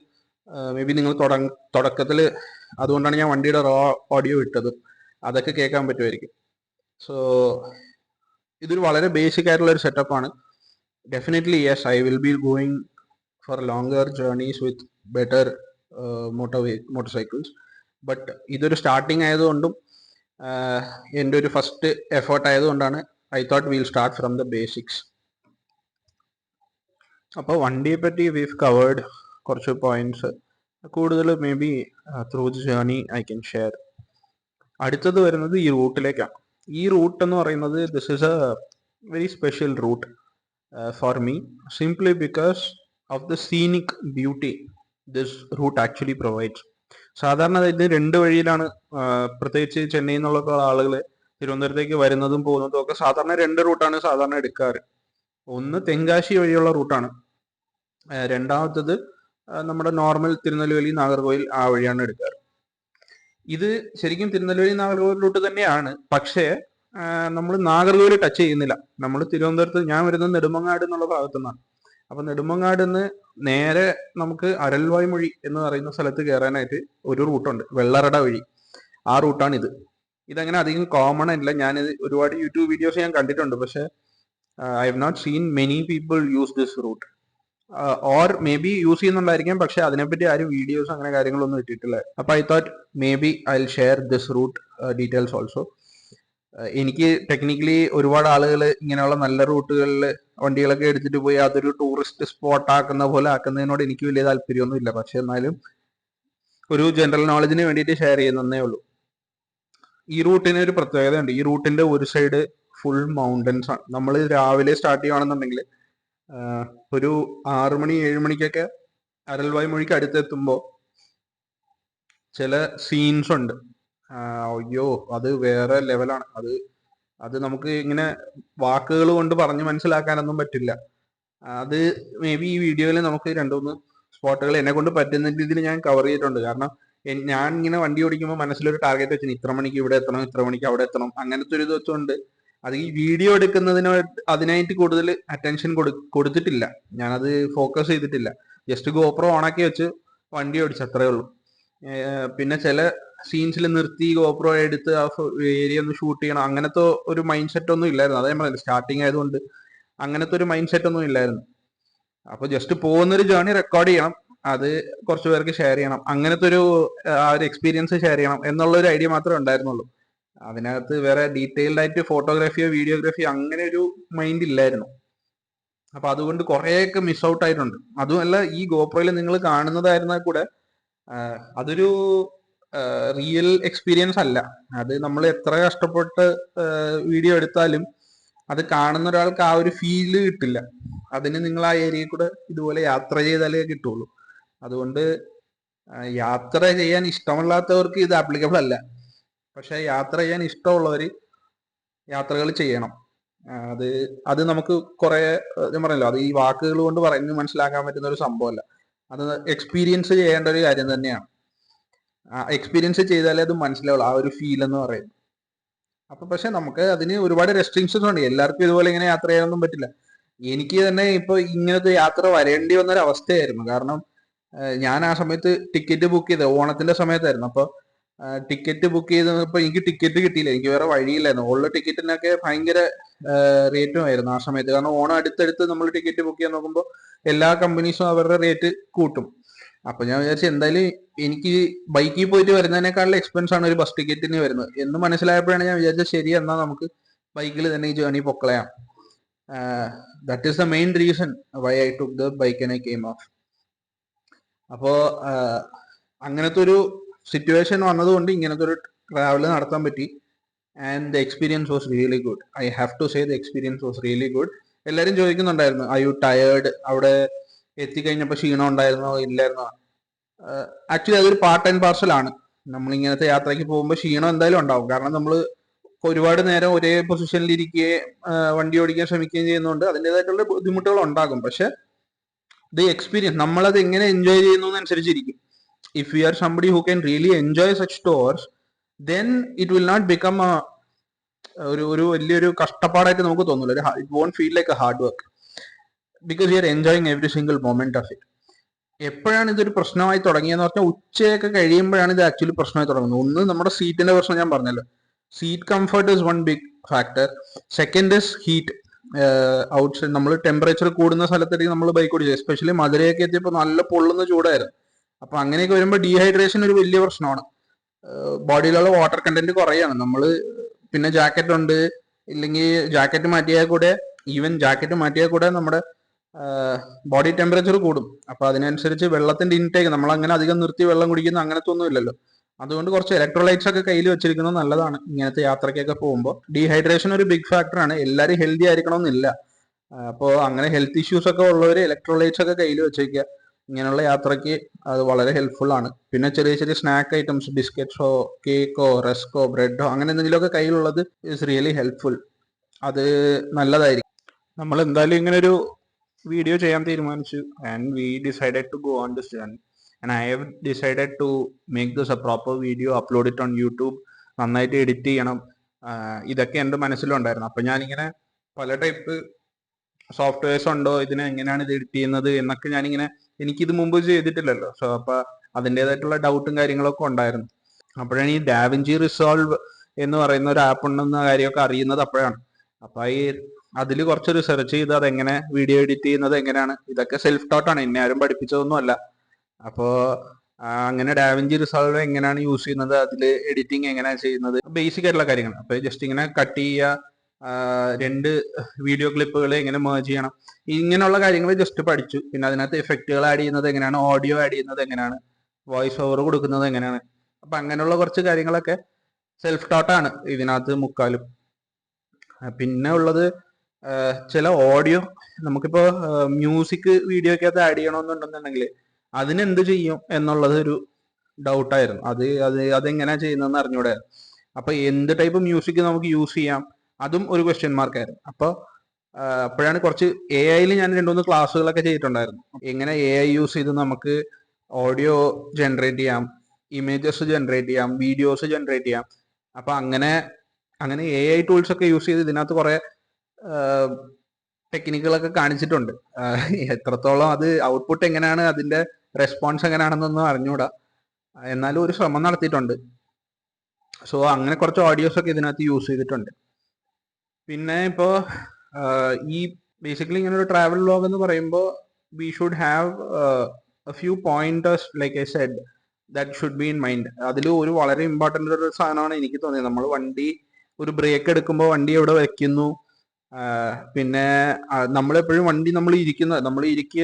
മേ ബി നിങ്ങൾ തുടക്കത്തിൽ, അതുകൊണ്ടാണ് ഞാൻ വണ്ടിയുടെ റോ ഓഡിയോ ഇട്ടത്, അതൊക്കെ കേൾക്കാൻ പറ്റുമായിരിക്കും. സോ ഇതൊരു വളരെ ബേസിക് ആയിട്ടുള്ള ഒരു സെറ്റപ്പാണ്. Definitely yes, I will be going for longer journeys with better motorcycles. But ഇതൊരു സ്റ്റാർട്ടിങ് ആയതുകൊണ്ടും എൻ്റെ ഒരു ഫസ്റ്റ് എഫേർട്ട് ആയതുകൊണ്ടാണ് I thought will start from the basics. അപ്പോൾ വണ്ടിയെ പറ്റി വീവ് കവേർഡ് കുറച്ച് പോയിന്റ്സ്. കൂടുതൽ maybe through the journey I can share. അടുത്തത് വരുന്നത് ഈ റൂട്ടിലേക്കാണ്. ഈ റൂട്ട് എന്ന് പറയുന്നത് this is a very special route for me, simply because of the scenic beauty this route actually provides. സാധാരണ ഇത് 2 വഴിയിലാണ്, പ്രത്യേകിച്ച് ചെന്നൈയിൽ നിന്നുള്ള ആളുകൾ തിരുവനന്തപുരത്തേക്ക് വരുന്നതും പോകുന്നതും ഒക്കെ സാധാരണ 2 റൂട്ടാണ് സാധാരണ എടുക്കാറ്. ഒന്ന് തെങ്കാശി വഴിയുള്ള റൂട്ടാണ്, രണ്ടാമത്തത് നമ്മുടെ നോർമൽ തിരുനെൽവേലി നാഗർകോവിൽ ആ വഴിയാണ് എടുക്കാറ്. ഇത് ശരിക്കും തിരുനെൽവേലി നാഗർകോവിൽ റൂട്ട് തന്നെയാണ്, പക്ഷേ നമ്മൾ നാഗർകോവിൽ ടച്ച് ചെയ്യുന്നില്ല. നമ്മൾ തിരുവനന്തപുരത്ത്, ഞാൻ വരുന്നത് നെടുമങ്ങാട് എന്നുള്ള ഭാഗത്തു നിന്നാണ്. അപ്പൊ നെടുമങ്ങാട് നിന്ന് നേരെ നമുക്ക് അരൽവായ്മൊഴി എന്ന് പറയുന്ന സ്ഥലത്ത് കയറാനായിട്ട് ഒരു റൂട്ടുണ്ട്, വെള്ളറട വഴി. ആ റൂട്ടാണിത്. ഇതങ്ങനെ അധികം കോമൺ അല്ല. ഞാനിത് ഒരുപാട് യൂട്യൂബ് വീഡിയോസ് ഞാൻ കണ്ടിട്ടുണ്ട്, പക്ഷെ I have not seen many people use this route. Or maybe use ചെയ്യുന്നുണ്ടായിരിക്കാം, പക്ഷെ അതിനെപ്പറ്റി ആരും വീഡിയോസ് അങ്ങനെ കാര്യങ്ങളൊന്നും ഇട്ടിട്ടില്ല. അപ്പൊ I thought maybe I will share this route details also. എനിക്ക് ടെക്നിക്കലി ഒരുപാട് ആളുകൾ ഇങ്ങനെയുള്ള നല്ല റൂട്ടുകളിൽ വണ്ടികളൊക്കെ എടുത്തിട്ട് പോയി അതൊരു ടൂറിസ്റ്റ് സ്പോട്ട് ആക്കുന്ന പോലെ ആക്കുന്നതിനോട് എനിക്ക് വലിയ താല്പര്യമൊന്നും ഇല്ല. പക്ഷെ എന്നാലും ഒരു ജനറൽ നോളജിന് വേണ്ടിയിട്ട് ഷെയർ ചെയ്യുന്നതേ ഉള്ളൂ. ഈ റൂട്ടിന് ഒരു പ്രത്യേകതയുണ്ട്. ഈ റൂട്ടിന്റെ ഒരു സൈഡ് ഫുൾ മൗണ്ടൻസ് ആണ്. നമ്മൾ രാവിലെ സ്റ്റാർട്ട് ചെയ്യുകയാണെന്നുണ്ടെങ്കിൽ ഒരു 6 മണി 7 മണിക്കൊക്കെ അരൽവായ്മൊഴിക്ക് അടുത്തെത്തുമ്പോൾ ചില സീൻസ് ഉണ്ട്. അയ്യോ, അത് വേറെ ലെവലാണ്. അത് നമുക്ക് ഇങ്ങനെ വാക്കുകൾ കൊണ്ട് പറഞ്ഞ് മനസ്സിലാക്കാനൊന്നും പറ്റില്ല. അത് മേ ബി ഈ വീഡിയോയിൽ നമുക്ക് 2-3 സ്പോട്ടുകൾ എന്നെ കൊണ്ട് പറ്റുന്ന രീതിയിൽ ഞാൻ കവർ ചെയ്തിട്ടുണ്ട്. കാരണം ഞാൻ ഇങ്ങനെ വണ്ടി ഓടിക്കുമ്പോൾ മനസ്സിലൊരു ടാർഗറ്റ് വെച്ചു, ഇത്ര മണിക്ക് ഇവിടെ എത്തണം, ഇത്ര മണിക്ക് അവിടെ എത്തണം, അങ്ങനത്തെ ഒരു ഇത് വെച്ചുകൊണ്ട് അത് ഈ വീഡിയോ അതിനായിട്ട് കൂടുതൽ അറ്റൻഷൻ കൊടുത്തിട്ടില്ല. ഞാനത് ഫോക്കസ് ചെയ്തിട്ടില്ല. ജസ്റ്റ് ഗോപ്രോ ഓണാക്കി വെച്ച് വണ്ടി ഓടിച്ചു, അത്രേ ഉള്ളൂ. പിന്നെ ചില സീൻസിൽ നിർത്തി ഗോപ്രോ എടുത്ത് ആ ഏരിയ ഒന്ന് ഷൂട്ട് ചെയ്യണം, അങ്ങനത്തെ ഒരു മൈൻഡ് സെറ്റ് ഒന്നും ഇല്ലായിരുന്നു. അതേ പറഞ്ഞില്ല, സ്റ്റാർട്ടിങ് ആയതുകൊണ്ട് അങ്ങനത്തെ ഒരു മൈൻഡ് സെറ്റ് ഒന്നും ഇല്ലായിരുന്നു. അപ്പൊ ജസ്റ്റ് പോകുന്നൊരു ജേർണി റെക്കോർഡ് ചെയ്യണം, അത് കുറച്ച് പേർക്ക് ഷെയർ ചെയ്യണം, അങ്ങനത്തെ ഒരു എക്സ്പീരിയൻസ് ഷെയർ ചെയ്യണം എന്നുള്ള ഒരു ഐഡിയ മാത്രമേ ഉണ്ടായിരുന്നുള്ളൂ. അതിനകത്ത് വേറെ ഡീറ്റെയിൽഡ് ആയിട്ട് ഫോട്ടോഗ്രാഫിയോ വീഡിയോഗ്രാഫിയോ അങ്ങനെ ഒരു മൈൻഡ് ഇല്ലായിരുന്നു. അപ്പൊ അതുകൊണ്ട് കുറേയൊക്കെ മിസ് ഔട്ട് ആയിട്ടുണ്ട്. അതുമല്ല, ഈ ഗോപ്രോയിൽ നിങ്ങൾ കാണുന്നതായിരുന്നാൽ കൂടെ അതൊരു റിയൽ എക്സ്പീരിയൻസ് അല്ല. അത് നമ്മൾ എത്ര കഷ്ടപ്പെട്ട് വീഡിയോ എടുത്താലും അത് കാണുന്ന ഒരാൾക്ക് ആ ഒരു ഫീല് കിട്ടില്ല. അതിന് നിങ്ങൾ ആ ഏരിയയിൽ കൂടെ ഇതുപോലെ യാത്ര ചെയ്താലേ കിട്ടുള്ളൂ. അതുകൊണ്ട് യാത്ര ചെയ്യാൻ ഇഷ്ടമല്ലാത്തവർക്ക് ഇത് ആപ്ലിക്കബിൾ അല്ല. പക്ഷെ യാത്ര ചെയ്യാൻ ഇഷ്ടമുള്ളവർ യാത്രകൾ ചെയ്യണം. അത് നമുക്ക് കുറെ, ഞാൻ പറഞ്ഞല്ലോ, അത് ഈ വാക്കുകൾ കൊണ്ട് പറഞ്ഞ് മനസ്സിലാക്കാൻ പറ്റുന്ന ഒരു സംഭവമല്ല. അത് എക്സ്പീരിയൻസ് ചെയ്യേണ്ട ഒരു കാര്യം തന്നെയാണ്. എക്സ്പീരിയൻസ് ചെയ്താലേ അത് മനസ്സിലാവുള്ളൂ, ആ ഒരു ഫീൽ എന്ന് പറയുന്നത്. അപ്പൊ പക്ഷെ നമുക്ക് അതിന് ഒരുപാട് റെസ്ട്രിക്ഷൻസ് ഉണ്ട്. എല്ലാവർക്കും ഇതുപോലെ ഇങ്ങനെ യാത്ര ചെയ്യാനൊന്നും പറ്റില്ല. എനിക്ക് തന്നെ ഇപ്പൊ ഇങ്ങനത്തെ യാത്ര വരേണ്ടി വന്നൊരു അവസ്ഥയായിരുന്നു. കാരണം ഞാൻ ആ സമയത്ത് ടിക്കറ്റ് ബുക്ക് ചെയ്ത് ഓണത്തിന്റെ സമയത്തായിരുന്നു. അപ്പൊ ടിക്കറ്റ് ബുക്ക് ചെയ്തപ്പോ എനിക്ക് ടിക്കറ്റ് കിട്ടിയില്ല. എനിക്ക് വേറെ വഴിയില്ലായിരുന്നു. ഉള്ള ടിക്കറ്റിനൊക്കെ ഭയങ്കര റേറ്റും ആയിരുന്നു ആ സമയത്ത്. കാരണം ഓണം അടുത്തടുത്ത് നമ്മൾ ടിക്കറ്റ് ബുക്ക് ചെയ്യാൻ നോക്കുമ്പോൾ എല്ലാ കമ്പനീസും അവരുടെ റേറ്റ് കൂട്ടും. അപ്പൊ ഞാൻ വിചാരിച്ചു എന്തായാലും എനിക്ക് ബൈക്കിൽ പോയിട്ട് വരുന്നതിനേക്കാളും എക്സ്പെൻസ് ആണ് ഒരു ബസ് ടിക്കറ്റിന് വരുന്നത് എന്ന് മനസ്സിലായപ്പോഴാണ് ഞാൻ വിചാരിച്ചത് ശരി എന്നാൽ നമുക്ക് ബൈക്കിൽ തന്നെ ഈ ജേർണി പൊക്കളയാം. That is the main reason why I took the bike and I came off. അപ്പോ അങ്ങനത്തെ ഒരു സിറ്റുവേഷൻ വന്നതുകൊണ്ട് ഇങ്ങനത്തെ ഒരു ട്രാവൽ നടത്താൻ പറ്റി. And the experience was really good. I have to say the experience was really good. എല്ലാവരും ചോദിക്കുന്നുണ്ടായിരുന്നു, ഐ യു ടയേർഡ്, അവിടെ എത്തിക്കഴിഞ്ഞപ്പോൾ ക്ഷീണം ഉണ്ടായിരുന്നോ ഇല്ലായിരുന്നോ? ആക്ച്വലി അതൊരു പാർട്ട് ആൻഡ് പാർസൽ ആണ്. നമ്മൾ ഇങ്ങനത്തെ യാത്രയ്ക്ക് പോകുമ്പോൾ ക്ഷീണം എന്തായാലും ഉണ്ടാവും. കാരണം നമ്മൾ ഒരുപാട് നേരം ഒരേ പൊസിഷനിൽ ഇരിക്കുകയും വണ്ടി ഓടിക്കാൻ ശ്രമിക്കുകയും ചെയ്യുന്നതുകൊണ്ട് അതിൻ്റെതായിട്ടുള്ള ബുദ്ധിമുട്ടുകൾ ഉണ്ടാകും. പക്ഷെ ദ എക്സ്പീരിയൻസ് നമ്മളത് എങ്ങനെ എൻജോയ് ചെയ്യുന്നതനുസരിച്ചിരിക്കും. If you are somebody who can really enjoy such tours, then it will not become ഒരു വലിയൊരു കഷ്ടപ്പാടായിട്ട് നമുക്ക് തോന്നില്ല. It won't feel like a hard work because you are enjoying every single moment of it. എപ്പോഴാണ് ഇതൊരു പ്രശ്നമായി തുടങ്ങിയെന്ന് പറഞ്ഞാൽ ഉച്ചയൊക്കെ കഴിയുമ്പോഴാണ് ഇത് ആക്ച്വലി പ്രശ്നമായി തുടങ്ങുന്നത്. ഒന്ന് നമ്മുടെ സീറ്റിന്റെ പ്രശ്നം ഞാൻ പറഞ്ഞല്ലോ. Seat comfort is one big factor. Second is heat. Outside നമ്മൾ ടെമ്പറേച്ചർ കൂടുന്ന സ്ഥലത്തേക്ക് നമ്മൾ ബൈക്ക് ഓടിച്ചത്, എസ്പെഷ്യലി മധുരയൊക്കെ എത്തിയപ്പോൾ നല്ല പൊള്ളുന്ന ചൂടായിരുന്നു. അപ്പൊ അങ്ങനെയൊക്കെ വരുമ്പോൾ ഡീഹൈഡ്രേഷൻ ഒരു വലിയ പ്രശ്നമാണ്. ബോഡിയിലുള്ള വാട്ടർ കണ്ടന്റ് കുറയാണ്. നമ്മൾ പിന്നെ ജാക്കറ്റ് ഉണ്ട്, ഇല്ലെങ്കിൽ ജാക്കറ്റ് മാറ്റിയാൽ കൂടെ, ഈവൻ ജാക്കറ്റ് മാറ്റിയാൽ കൂടെ നമ്മുടെ ബോഡി ടെമ്പറേച്ചർ കൂടും. അപ്പൊ അതിനനുസരിച്ച് വെള്ളത്തിന്റെ ഇൻടേക്ക് നമ്മൾ അങ്ങനെ അധികം നിർത്തി വെള്ളം കുടിക്കുന്ന അങ്ങനത്തെ ഒന്നും ഇല്ലല്ലോ. അതുകൊണ്ട് കുറച്ച് ഇലക്ട്രോലൈറ്റ്സ് ഒക്കെ കയ്യിൽ വെച്ചിരിക്കുന്നത് നല്ലതാണ് ഇങ്ങനത്തെ യാത്രയ്ക്കൊക്കെ പോകുമ്പോൾ. ഡീഹൈഡ്രേഷൻ ഒരു ബിഗ് ഫാക്ടറാണ്. എല്ലാവരും ഹെൽത്തി ആയിരിക്കണമെന്നില്ല. അപ്പോൾ അങ്ങനെ ഹെൽത്ത് ഇഷ്യൂസ് ഒക്കെ ഉള്ളവർ ഇലക്ട്രോലൈറ്റ്സ് ഒക്കെ കയ്യിൽ വെച്ചേക്കുക. ഇങ്ങനെയുള്ള യാത്രയ്ക്ക് അത് വളരെ ഹെൽപ്ഫുൾ ആണ്. പിന്നെ ചെറിയ ചെറിയ സ്നാക്ക് ഐറ്റംസ്, ബിസ്ക്കറ്റ്സോ കേക്കോ റസ്കോ ബ്രെഡോ അങ്ങനെ എന്തെങ്കിലുമൊക്കെ കയ്യിലുള്ളത് ഇസ് റിയലി ഹെൽപ്ഫുൾ. അത് നല്ലതായിരിക്കും. നമ്മൾ എന്തായാലും ഇങ്ങനെ ഒരു വീഡിയോ ചെയ്യാൻ തീരുമാനിച്ചു. And we decided to go on this journey. And I have decided to make this a proper video, upload it on YouTube. നന്നായിട്ട് എഡിറ്റ് ചെയ്യണം. ഇതൊക്കെ എൻ്റെ മനസ്സിലുണ്ടായിരുന്നു. അപ്പം ഞാനിങ്ങനെ പല ടൈപ്പ് സോഫ്റ്റ്വെയർസ് ഉണ്ടോ, ഇതിനെ എങ്ങനെയാണ് ഇത് എഡിറ്റ് ചെയ്യുന്നത് എന്നൊക്കെ ഞാനിങ്ങനെ, എനിക്കിത് മുമ്പ് ചെയ്തിട്ടില്ലല്ലോ. സോ അപ്പം അതിൻ്റെതായിട്ടുള്ള ഡൗട്ടും കാര്യങ്ങളൊക്കെ ഉണ്ടായിരുന്നു. അപ്പോഴാണ് ഈ ഡാവിഞ്ചി റിസോൾവ് എന്ന് പറയുന്ന ഒരു ആപ്പ് ഉണ്ടെന്ന കാര്യമൊക്കെ അറിയുന്നത് അപ്പോഴാണ്. അപ്പം ഈ അതിൽ കുറച്ച് റിസർച്ച് ചെയ്ത് അതെങ്ങനെ വീഡിയോ എഡിറ്റ് ചെയ്യുന്നത് എങ്ങനെയാണ്, ഇതൊക്കെ സെൽഫ് ടോട്ടാണ്, എന്നെ ആരും പഠിപ്പിച്ചതൊന്നും അല്ല. അപ്പോൾ അങ്ങനെ ഡാവിഞ്ചി റിസോൾവ് എങ്ങനെയാണ് യൂസ് ചെയ്യുന്നത്, അതിൽ എഡിറ്റിംഗ് എങ്ങനെയാണ് ചെയ്യുന്നത്, ബേസിക് ആയിട്ടുള്ള കാര്യങ്ങൾ. അപ്പോൾ ജസ്റ്റ് ഇങ്ങനെ കട്ട് ചെയ്യുക, രണ്ട് വീഡിയോ ക്ലിപ്പുകൾ എങ്ങനെ മേർജ് ചെയ്യണം, ഇങ്ങനെയുള്ള കാര്യങ്ങൾ ജസ്റ്റ് പഠിച്ചു. പിന്നെ അതിനകത്ത് എഫക്റ്റുകൾ ആഡ് ചെയ്യുന്നത് എങ്ങനെയാണ്, ഓഡിയോ ആഡ് ചെയ്യുന്നത് എങ്ങനെയാണ്, വോയിസ് ഓവർ കൊടുക്കുന്നത് എങ്ങനെയാണ്. അപ്പം അങ്ങനെയുള്ള കുറച്ച് കാര്യങ്ങളൊക്കെ സെൽഫ് ടോട്ടാണ് ഇതിനകത്ത് മുക്കാലും. പിന്നെ ഉള്ളത് ചില ഓഡിയോ, നമുക്കിപ്പോൾ മ്യൂസിക് വീഡിയോ ഒക്കെ അത് ആഡ് ചെയ്യണമെന്നുണ്ടെന്നുണ്ടെങ്കിൽ അതിനെന്ത് ചെയ്യും എന്നുള്ളത് ഒരു ഡൗട്ടായിരുന്നു. അതെങ്ങനെയാണ് ചെയ്യുന്നതെന്ന് അറിഞ്ഞൂടായിരുന്നു. അപ്പൊ എന്ത് ടൈപ്പ് മ്യൂസിക് നമുക്ക് യൂസ് ചെയ്യാം അതും ഒരു ക്വസ്റ്റ്യൻ മാർക്കായിരുന്നു. അപ്പോൾ അപ്പോഴാണ് കുറച്ച് AI ഞാൻ 2-3 ക്ലാസ്സുകളൊക്കെ ചെയ്തിട്ടുണ്ടായിരുന്നു. എങ്ങനെ AI യൂസ് ചെയ്ത് നമുക്ക് ഓഡിയോ ജനറേറ്റ് ചെയ്യാം, ഇമേജസ് ജനറേറ്റ് ചെയ്യാം, വീഡിയോസ് ജനറേറ്റ് ചെയ്യാം. അപ്പൊ അങ്ങനെ AI ടൂൾസ് ഒക്കെ യൂസ് ചെയ്ത് ഇതിനകത്ത് കുറെ ടെക്നിക്കുകളൊക്കെ കാണിച്ചിട്ടുണ്ട്. എത്രത്തോളം അത് ഔട്ട്പുട്ട് എങ്ങനെയാണ്, അതിന്റെ റെസ്പോൺസ് എങ്ങനെയാണെന്നൊന്നും അറിഞ്ഞൂടാ, എന്നാലും ഒരു ശ്രമം നടത്തിയിട്ടുണ്ട്. സോ അങ്ങനെ കുറച്ച് ഓഡിയോസ് ഒക്കെ ഇതിനകത്ത് യൂസ് ചെയ്തിട്ടുണ്ട്. പിന്നെ ഇപ്പോൾ ഈ ബേസിക്കലി ഇങ്ങനെ ഒരു ട്രാവൽ വ്ലോഗ് എന്ന് പറയുമ്പോൾ we should have A few pointers like I said that should be in mind. അതിൽ ഒരു വളരെ ഇമ്പോർട്ടൻ്റ് ഒരു സാധനമാണ് എനിക്ക് തോന്നിയത്. നമ്മൾ വണ്ടി ഒരു ബ്രേക്ക് എടുക്കുമ്പോൾ വണ്ടി എവിടെ വെക്കുന്നു, പിന്നെ നമ്മളെപ്പോഴും വണ്ടി നമ്മൾ ഇരിക്കുക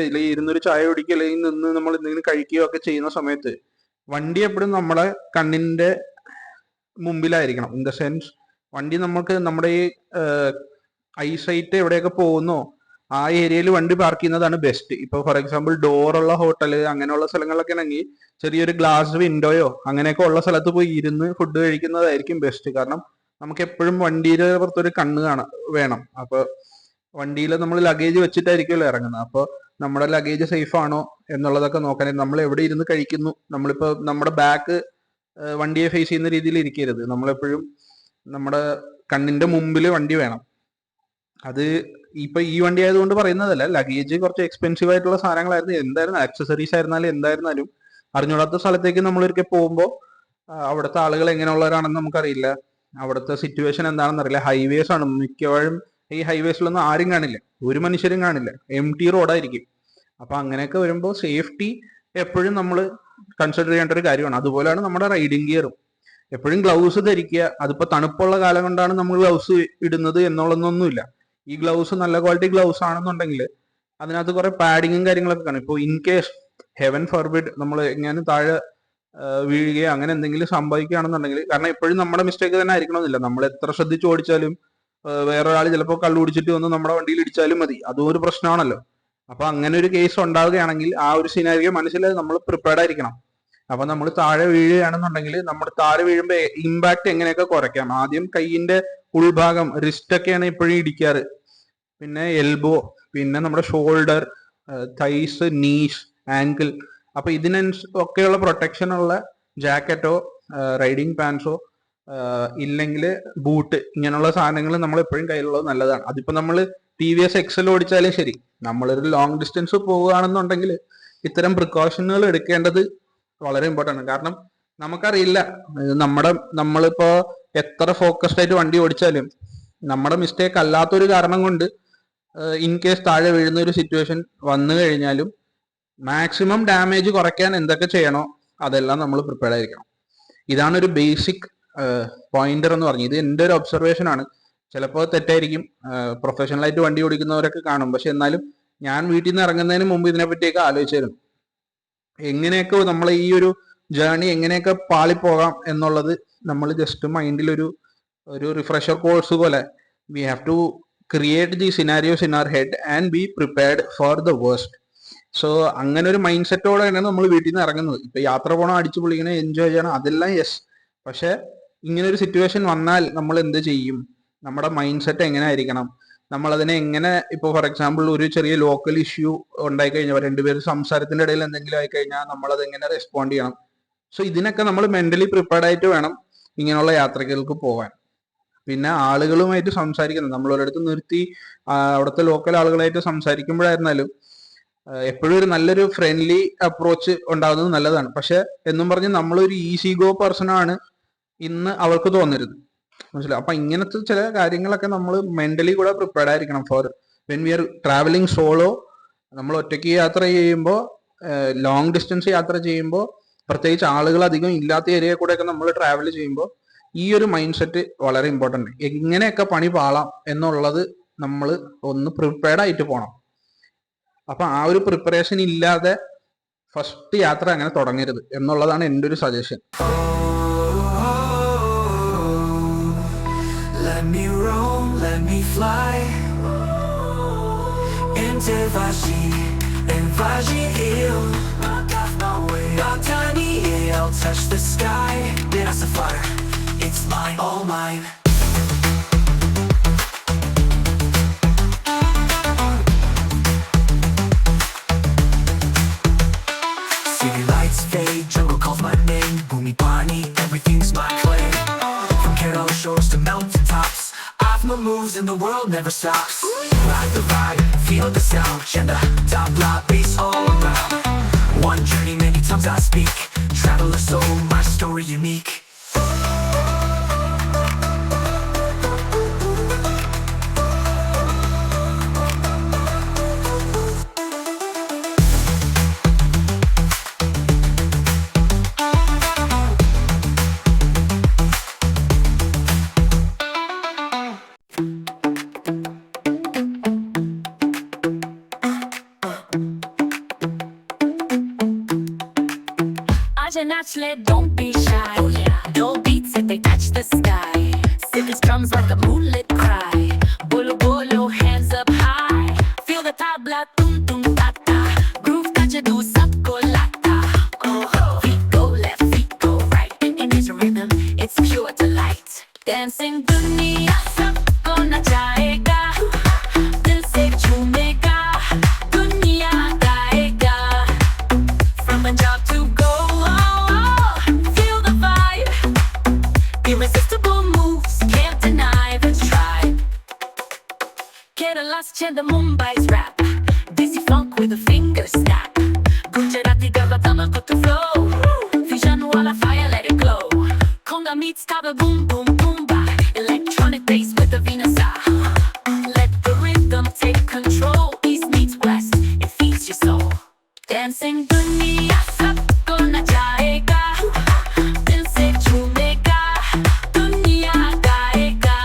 അല്ലെങ്കിൽ ഇരുന്നൊരു ചായ കുടിക്കുക അല്ലെങ്കിൽ നിന്ന് നമ്മൾ എന്തെങ്കിലും കഴിക്കുകയോ ഒക്കെ ചെയ്യുന്ന സമയത്ത് വണ്ടി എപ്പോഴും നമ്മുടെ കണ്ണിന്റെ മുമ്പിലായിരിക്കണം. ഇൻ ദ സെൻസ് വണ്ടി നമുക്ക് നമ്മുടെ ഈ ഐസൈറ്റ് എവിടെയൊക്കെ പോകുന്നോ ആ ഏരിയയിൽ വണ്ടി പാർക്ക് ചെയ്യുന്നതാണ് ബെസ്റ്റ്. ഇപ്പൊ ഫോർ എക്സാമ്പിൾ ഡോറുള്ള ഹോട്ടൽ അങ്ങനെയുള്ള സ്ഥലങ്ങളിലൊക്കെ ആണെങ്കിൽ ചെറിയൊരു ഗ്ലാസ് വിൻഡോയോ അങ്ങനെയൊക്കെ ഉള്ള സ്ഥലത്ത് പോയി ഇരുന്ന് ഫുഡ് കഴിക്കുന്നതായിരിക്കും ബെസ്റ്റ്. കാരണം നമുക്ക് എപ്പോഴും വണ്ടിയുടെ പുറത്തൊരു കണ്ണ് വേണം. അപ്പൊ വണ്ടിയിൽ നമ്മൾ ലഗേജ് വെച്ചിട്ടായിരിക്കുമല്ലോ ഇറങ്ങുന്നത്. അപ്പോൾ നമ്മുടെ ലഗേജ് സേഫ് ആണോ എന്നുള്ളതൊക്കെ നോക്കാനായി നമ്മൾ എവിടെ ഇരുന്ന് കഴിക്കുന്നു, നമ്മളിപ്പോ നമ്മുടെ ബാക്ക് വണ്ടിയെ ഫേസ് ചെയ്യുന്ന രീതിയിൽ ഇരിക്കരുത്. നമ്മളെപ്പോഴും നമ്മുടെ കണ്ണിന്റെ മുമ്പിൽ വണ്ടി വേണം. അത് ഇപ്പൊ ഈ വണ്ടി ആയതുകൊണ്ട് പറയുന്നതല്ല, ലഗേജ് കുറച്ച് എക്സ്പെൻസീവ് ആയിട്ടുള്ള സാധനങ്ങളായിരുന്നു, എന്തായിരുന്നു ആക്സസറീസ് ആയിരുന്നാലും എന്തായിരുന്നാലും അറിഞ്ഞൂടാത്ത സ്ഥലത്തേക്ക് നമ്മൾ ഒരിക്കൽ പോകുമ്പോൾ അവിടുത്തെ ആളുകൾ എങ്ങനെയുള്ളവരാണെന്ന് നമുക്കറിയില്ല, അവിടുത്തെ സിറ്റുവേഷൻ എന്താണെന്ന് അറിയില്ല. ഹൈവേസ് ആണ് മിക്കവാറും, ഈ ഹൈവേസിലൊന്നും ആരും കാണില്ല, ഒരു മനുഷ്യരും കാണില്ല, എംടി റോഡായിരിക്കും. അപ്പൊ അങ്ങനെയൊക്കെ വരുമ്പോൾ സേഫ്റ്റി എപ്പോഴും നമ്മൾ കൺസിഡർ ചെയ്യേണ്ട ഒരു കാര്യമാണ്. അതുപോലെയാണ് നമ്മുടെ റൈഡിങ് ഗിയറും. എപ്പോഴും ഗ്ലൗസ് ധരിക്കുക. അതിപ്പോ തണുപ്പുള്ള കാലം കൊണ്ടാണ് നമ്മൾ ഗ്ലൗസ് ഇടുന്നത് എന്നുള്ളതൊന്നുമില്ല. ഈ ഗ്ലൗസ് നല്ല ക്വാളിറ്റി ഗ്ലൗസ് ആണെന്നുണ്ടെങ്കിൽ അതിനകത്ത് കുറെ പാഡിങ്ങും കാര്യങ്ങളൊക്കെ കാണും. ഇപ്പോൾ ഇൻ കേസ് ഹെവൻ ഫോർബിഡ് നമ്മൾ എങ്ങാനും താഴെ വീഴുകയോ അങ്ങനെ എന്തെങ്കിലും സംഭവിക്കുകയാണെന്നുണ്ടെങ്കിൽ, കാരണം എപ്പോഴും നമ്മുടെ മിസ്റ്റേക്ക് തന്നെ ആയിരിക്കണമെന്നില്ല, നമ്മൾ എത്ര ശ്രദ്ധിച്ച് ഓടിച്ചാലും വേറൊരാൾ ചിലപ്പോൾ കള്ളു കുടിച്ചിട്ട് വന്ന് നമ്മുടെ വണ്ടിയിൽ ഇടിച്ചാലും മതി, അതും ഒരു പ്രശ്നമാണല്ലോ. അപ്പൊ അങ്ങനെ ഒരു കേസ് ഉണ്ടാവുകയാണെങ്കിൽ ആ ഒരു സിനാരിയോ മനസ്സിൽ നമ്മൾ പ്രിപ്പയർഡ് ആയിരിക്കണം. അപ്പൊ നമ്മൾ താഴെ വീഴുകയാണെന്നുണ്ടെങ്കിൽ നമ്മൾ താഴെ വീഴുമ്പോൾ ഇമ്പാക്ട് എങ്ങനെയൊക്കെ കുറയ്ക്കാം. ആദ്യം കൈയിന്റെ ഉൾഭാഗം, റിസ്റ്റ് ഒക്കെയാണ് എപ്പോഴും ഇടിക്കാറ്, പിന്നെ എൽബോ, പിന്നെ നമ്മുടെ ഷോൾഡർ, തൈസ്, നീസ്, ആങ്കിൾ. അപ്പൊ ഇതിനൊക്കെയുള്ള പ്രൊട്ടക്ഷൻ ഉള്ള ജാക്കറ്റോ റൈഡിങ് പാൻസോ ഇല്ലെങ്കിൽ ബൂട്ട്, ഇങ്ങനെയുള്ള സാധനങ്ങൾ നമ്മൾ എപ്പോഴും കയ്യിലുള്ളത് നല്ലതാണ്. അതിപ്പോ നമ്മൾ TVS XL ഓടിച്ചാലും ശരി, നമ്മളൊരു ലോങ് ഡിസ്റ്റൻസ് പോവുകയാണെന്നുണ്ടെങ്കിൽ ഇത്തരം പ്രിക്കോഷനുകൾ എടുക്കേണ്ടത് വളരെ ഇമ്പോർട്ടൻ്റ് ആണ്. കാരണം നമുക്കറിയില്ല, നമ്മളിപ്പോ എത്ര ഫോക്കസ്ഡ് ആയിട്ട് വണ്ടി ഓടിച്ചാലും നമ്മുടെ മിസ്റ്റേക്ക് അല്ലാത്തൊരു കാരണം കൊണ്ട് ഇൻ കേസ് താഴെ വീഴുന്ന ഒരു സിറ്റുവേഷൻ വന്നു കഴിഞ്ഞാലും മാക്സിമം ഡാമേജ് കുറയ്ക്കാൻ എന്തൊക്കെ ചെയ്യണോ അതെല്ലാം നമ്മൾ പ്രിപ്പയർഡ് ആയിരിക്കണം. ഇതാണ് ഒരു ബേസിക് പോയിന്റർ എന്ന് പറഞ്ഞത്. ഇത് എൻ്റെ ഒരു ഒബ്സർവേഷൻ ആണ്, ചിലപ്പോൾ തെറ്റായിരിക്കും, പ്രൊഫഷണലായിട്ട് വണ്ടി ഓടിക്കുന്നവരൊക്കെ കാണും. പക്ഷെ എന്നാലും ഞാൻ വീട്ടിൽ നിന്ന് ഇറങ്ങുന്നതിന് മുമ്പ് ഇതിനെപ്പറ്റിയൊക്കെ ആലോചിച്ചായിരുന്നു, എങ്ങനെയൊക്കെ നമ്മൾ ഈ ഒരു ജേർണി എങ്ങനെയൊക്കെ പാളിപ്പോകാം എന്നുള്ളത് നമ്മൾ ജസ്റ്റ് മൈൻഡിൽ ഒരു റിഫ്രഷർ കോഴ്സ് പോലെ we have to create the scenarios in our head and be prepared for the worst. So അങ്ങനെ ഒരു മൈൻഡ് സെറ്റോടെയാണ് നമ്മൾ വീട്ടിൽ നിന്ന് ഇറങ്ങുന്നത്. ഇപ്പൊ യാത്ര പോകണം, അടിച്ചു പൊളിക്കണം, എൻജോയ് ചെയ്യണം, അതെല്ലാം യെസ്. പക്ഷെ ഇങ്ങനെ ഒരു സിറ്റുവേഷൻ വന്നാൽ നമ്മൾ എന്ത് ചെയ്യും, നമ്മുടെ മൈൻഡ് സെറ്റ് എങ്ങനെ ആയിരിക്കണം, നമ്മൾ അതിനെ എങ്ങനെ, ഇപ്പോൾ ഫോർ എക്സാമ്പിൾ ഒരു ചെറിയ ലോക്കൽ ഇഷ്യൂ ഉണ്ടായി കഴിഞ്ഞാൽ, രണ്ടുപേരും സംസാരത്തിന്റെ ഇടയിൽ എന്തെങ്കിലും ആയി കഴിഞ്ഞാൽ നമ്മൾ അതെങ്ങനെ റെസ്പോണ്ട് ചെയ്യണം. സോ ഇതിനൊക്കെ നമ്മൾ മെന്റലി പ്രിപ്പയർഡ് ആയിട്ട് വേണം ഇങ്ങനെയുള്ള യാത്രകൾക്ക് പോകാൻ. പിന്നെ ആളുകളുമായിട്ട് സംസാരിക്കുന്നത്, നമ്മൾ ഒരിടത്ത് നിർത്തി അവിടുത്തെ ലോക്കൽ ആളുകളായിട്ട് സംസാരിക്കുമ്പോഴായിരുന്നാലും എപ്പോഴും ഒരു നല്ലൊരു ഫ്രണ്ട്ലി അപ്രോച്ച് ഉണ്ടാകുന്നത് നല്ലതാണ്. പക്ഷെ എന്നും പറഞ്ഞ് നമ്മളൊരു ഈസി ഗോ പേഴ്സൺ ആണ് ഇന്ന് അവർക്ക് തോന്നരുത്, മനസ്സിലായി. അപ്പൊ ഇങ്ങനത്തെ ചില കാര്യങ്ങളൊക്കെ നമ്മൾ മെന്റലി കൂടെ പ്രിപ്പയർഡ് ആയിരിക്കണം for when we are travelling solo. നമ്മൾ ഒറ്റയ്ക്ക് യാത്ര ചെയ്യുമ്പോൾ, ലോങ് ഡിസ്റ്റൻസ് യാത്ര ചെയ്യുമ്പോൾ, പ്രത്യേകിച്ച് ആളുകൾ അധികം ഇല്ലാത്ത ഏരിയ കൂടെയൊക്കെ നമ്മൾ ട്രാവൽ ചെയ്യുമ്പോൾ ഈ ഒരു മൈൻഡ് സെറ്റ് വളരെ ഇമ്പോർട്ടൻ്റ്. എങ്ങനെയൊക്കെ പണി പാളാം എന്നുള്ളത് നമ്മൾ ഒന്ന് പ്രിപ്പയർഡ് ആയിട്ട് പോകണം. അപ്പൊ ആ ഒരു പ്രിപ്പറേഷൻ ഇല്ലാതെ ഫസ്റ്റ് യാത്ര അങ്ങനെ തുടങ്ങരുത് എന്നുള്ളതാണ് എൻ്റെ ഒരു suggestion. Let me roam, let me fly into Vaji Hill. Rock off my way, our tiny hill, touch the sky. There's a fire, it's mine, all mine. City lights fade, jungle calls my name. Boomy Barney, everything's my claim. From Kerala shores to mountain tops, I've my moves and the world never stops. Ride the ride, feel the sound, Chenda, tabla, bass all around. One journey, many times I speak. Traveler soul, my story unique. Naturally, don't be shy. Oh, yeah. No beats if they touch the sky. Civics drums like a moonlit cry. Bolo bolo, hands up high. Feel the tabla, tum tum ta ta. Groove that you do, sabko lata. Oh, feet go left, feet go right. And it's a rhythm, it's pure delight. Dancing dunia, sabko nachayega. Dil se jhoomega, dunia gaega. From Punjab to Goa. Feel the vibe. change the Mumbai's rap. Dizzy funk with a finger snap. Gujarati gaba tamak to flow. Vision wala fire, let it glow. Conga meets taba boom boom boom ba. Electronic bass with the Venus. Let the rhythm take control. East meets west, it feeds your soul. Dancing dunia sabko nachaega. Dil se chumega, dunia gaega.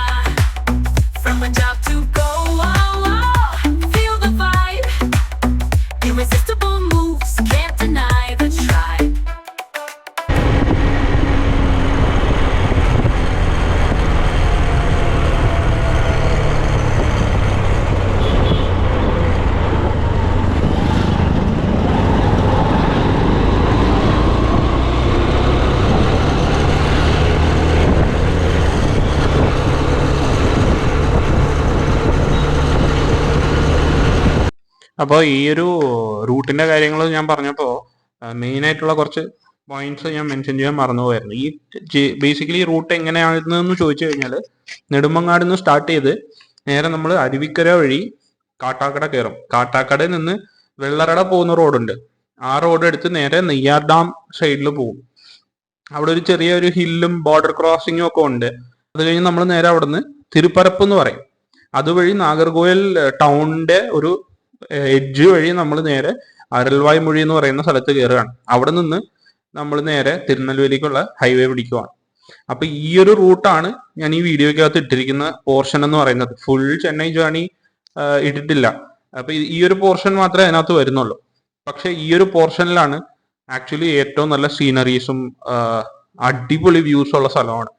From Punjab to Goa, feel the vibe. Irresistible moves, can't deny the tribe. അപ്പോൾ ഈ ഒരു റൂട്ടിന്റെ കാര്യങ്ങൾ ഞാൻ പറഞ്ഞപ്പോൾ main ആയിട്ടുള്ള കുറച്ച് points ഞാൻ mention ചെയ്യാൻ മറന്നുപോയായിരുന്നു. ഈ ബേസിക്കലി റൂട്ട് എങ്ങനെയാണെന്ന് ചോദിച്ചു കഴിഞ്ഞാൽ നെടുമങ്ങാട് നിന്ന് സ്റ്റാർട്ട് ചെയ്ത് നേരെ നമ്മൾ അരുവിക്കര വഴി കാട്ടാക്കട കയറും. കാട്ടാക്കടയിൽ നിന്ന് വെള്ളറട പോകുന്ന റോഡുണ്ട്. ആ റോഡ് എടുത്ത് നേരെ നെയ്യാർ ഡാം സൈഡിൽ പോകും. അവിടെ ഒരു ചെറിയൊരു ഹില്ലും ബോർഡർ ക്രോസിങ്ങും ഒക്കെ ഉണ്ട്. അത് കഴിഞ്ഞ് നമ്മൾ നേരെ അവിടെ നിന്ന് തിരുപ്പരപ്പ് എന്ന് പറയും. അതുവഴി നാഗർകോവിൽ ടൗണിന്റെ ഒരു എഡ്ജ് വഴി നമ്മൾ നേരെ അരൽവായ് മൊഴി എന്ന് പറയുന്ന സ്ഥലത്ത് കയറുകയാണ്. അവിടെ നിന്ന് നമ്മൾ നേരെ തിരുനെൽവേലിക്കുള്ള ഹൈവേ പിടിക്കുവാണ്. അപ്പൊ ഈ ഒരു റൂട്ടാണ് ഞാൻ ഈ വീഡിയോക്കകത്ത് ഇട്ടിരിക്കുന്ന പോർഷൻ എന്ന് പറയുന്നത്. ഫുൾ ചെന്നൈ ജേർണി ഇട്ടിട്ടില്ല. അപ്പൊ ഈ ഒരു പോർഷൻ മാത്രമേ അതിനകത്ത് വരുന്നുള്ളൂ. പക്ഷെ ഈ ഒരു പോർഷനിലാണ് ആക്ച്വലി ഏറ്റവും നല്ല സീനറീസും അടിപൊളി വ്യൂസ് ഉള്ള സ്ഥലമാണ്.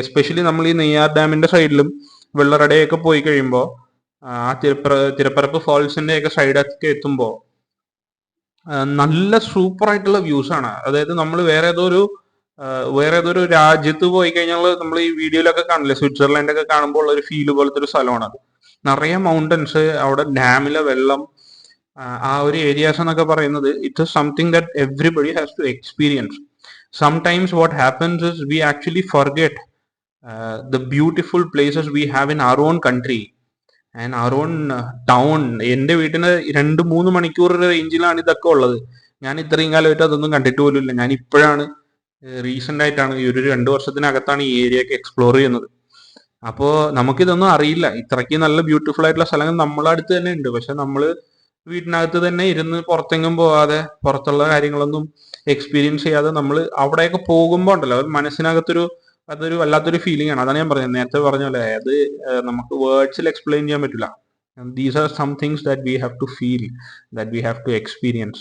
എസ്പെഷ്യലി നമ്മൾ ഈ നെയ്യാർ ഡാമിന്റെ സൈഡിലും വെള്ളറടയൊക്കെ പോയി കഴിയുമ്പോൾ ആ തിരുപ്പരപ്പ് ഫോൾസിന്റെ ഒക്കെ സൈഡൊക്കെ എത്തുമ്പോൾ നല്ല സൂപ്പർ ആയിട്ടുള്ള വ്യൂസ് ആണ്. അതായത് നമ്മൾ വേറെ ഏതോ ഒരു രാജ്യത്ത് പോയി കഴിഞ്ഞാൽ നമ്മൾ ഈ വീഡിയോയിലൊക്കെ കാണില്ലേ, സ്വിറ്റ്സർലൻഡ് ഒക്കെ കാണുമ്പോൾ ഉള്ള ഒരു ഫീല് പോലത്തെ ഒരു സ്ഥലമാണ് അത്. നിറയെ മൗണ്ടൻസ്, അവിടെ ഡാമിലെ വെള്ളം, ആ ഒരു ഏരിയാസ് എന്നൊക്കെ പറയുന്നത് it's something that everybody has to experience. Sometimes what happens is we actually forget the beautiful places we have in our own country and our own town. എൻ്റെ വീട്ടിന് 2-3 മണിക്കൂർ റേഞ്ചിലാണ് ഇതൊക്കെ ഉള്ളത്. ഞാൻ ഇത്രയും കാലമായിട്ട് അതൊന്നും കണ്ടിട്ട് പോലും ഇല്ല. ഞാൻ ഇപ്പോഴാണ് റീസെന്റ് ആയിട്ടാണ് ഈ ഒരു 2 വർഷത്തിനകത്താണ് ഈ ഏരിയ ഒക്കെ എക്സ്പ്ലോർ ചെയ്യുന്നത്. അപ്പോൾ നമുക്കിതൊന്നും അറിയില്ല. ഇത്രയ്ക്ക് നല്ല ബ്യൂട്ടിഫുൾ ആയിട്ടുള്ള സ്ഥലങ്ങൾ നമ്മളെ അടുത്ത് തന്നെ ഉണ്ട്. പക്ഷെ നമ്മൾ വീട്ടിനകത്ത് തന്നെ ഇരുന്ന് പുറത്തെങ്ങും പോകാതെ, പുറത്തുള്ള കാര്യങ്ങളൊന്നും എക്സ്പീരിയൻസ് ചെയ്യാതെ നമ്മൾ അവിടെയൊക്കെ പോകുമ്പോൾ ഉണ്ടല്ലോ അതൊരു വല്ലാത്തൊരു ഫീലിംഗ് ആണ്. അതാണ് ഞാൻ പറഞ്ഞത്, നേരത്തെ പറഞ്ഞ പോലെ അത് നമുക്ക് വേർഡ്സിൽ എക്സ്പ്ലെയിൻ ചെയ്യാൻ പറ്റില്ല. These are some things that we have to feel, that we have to experience.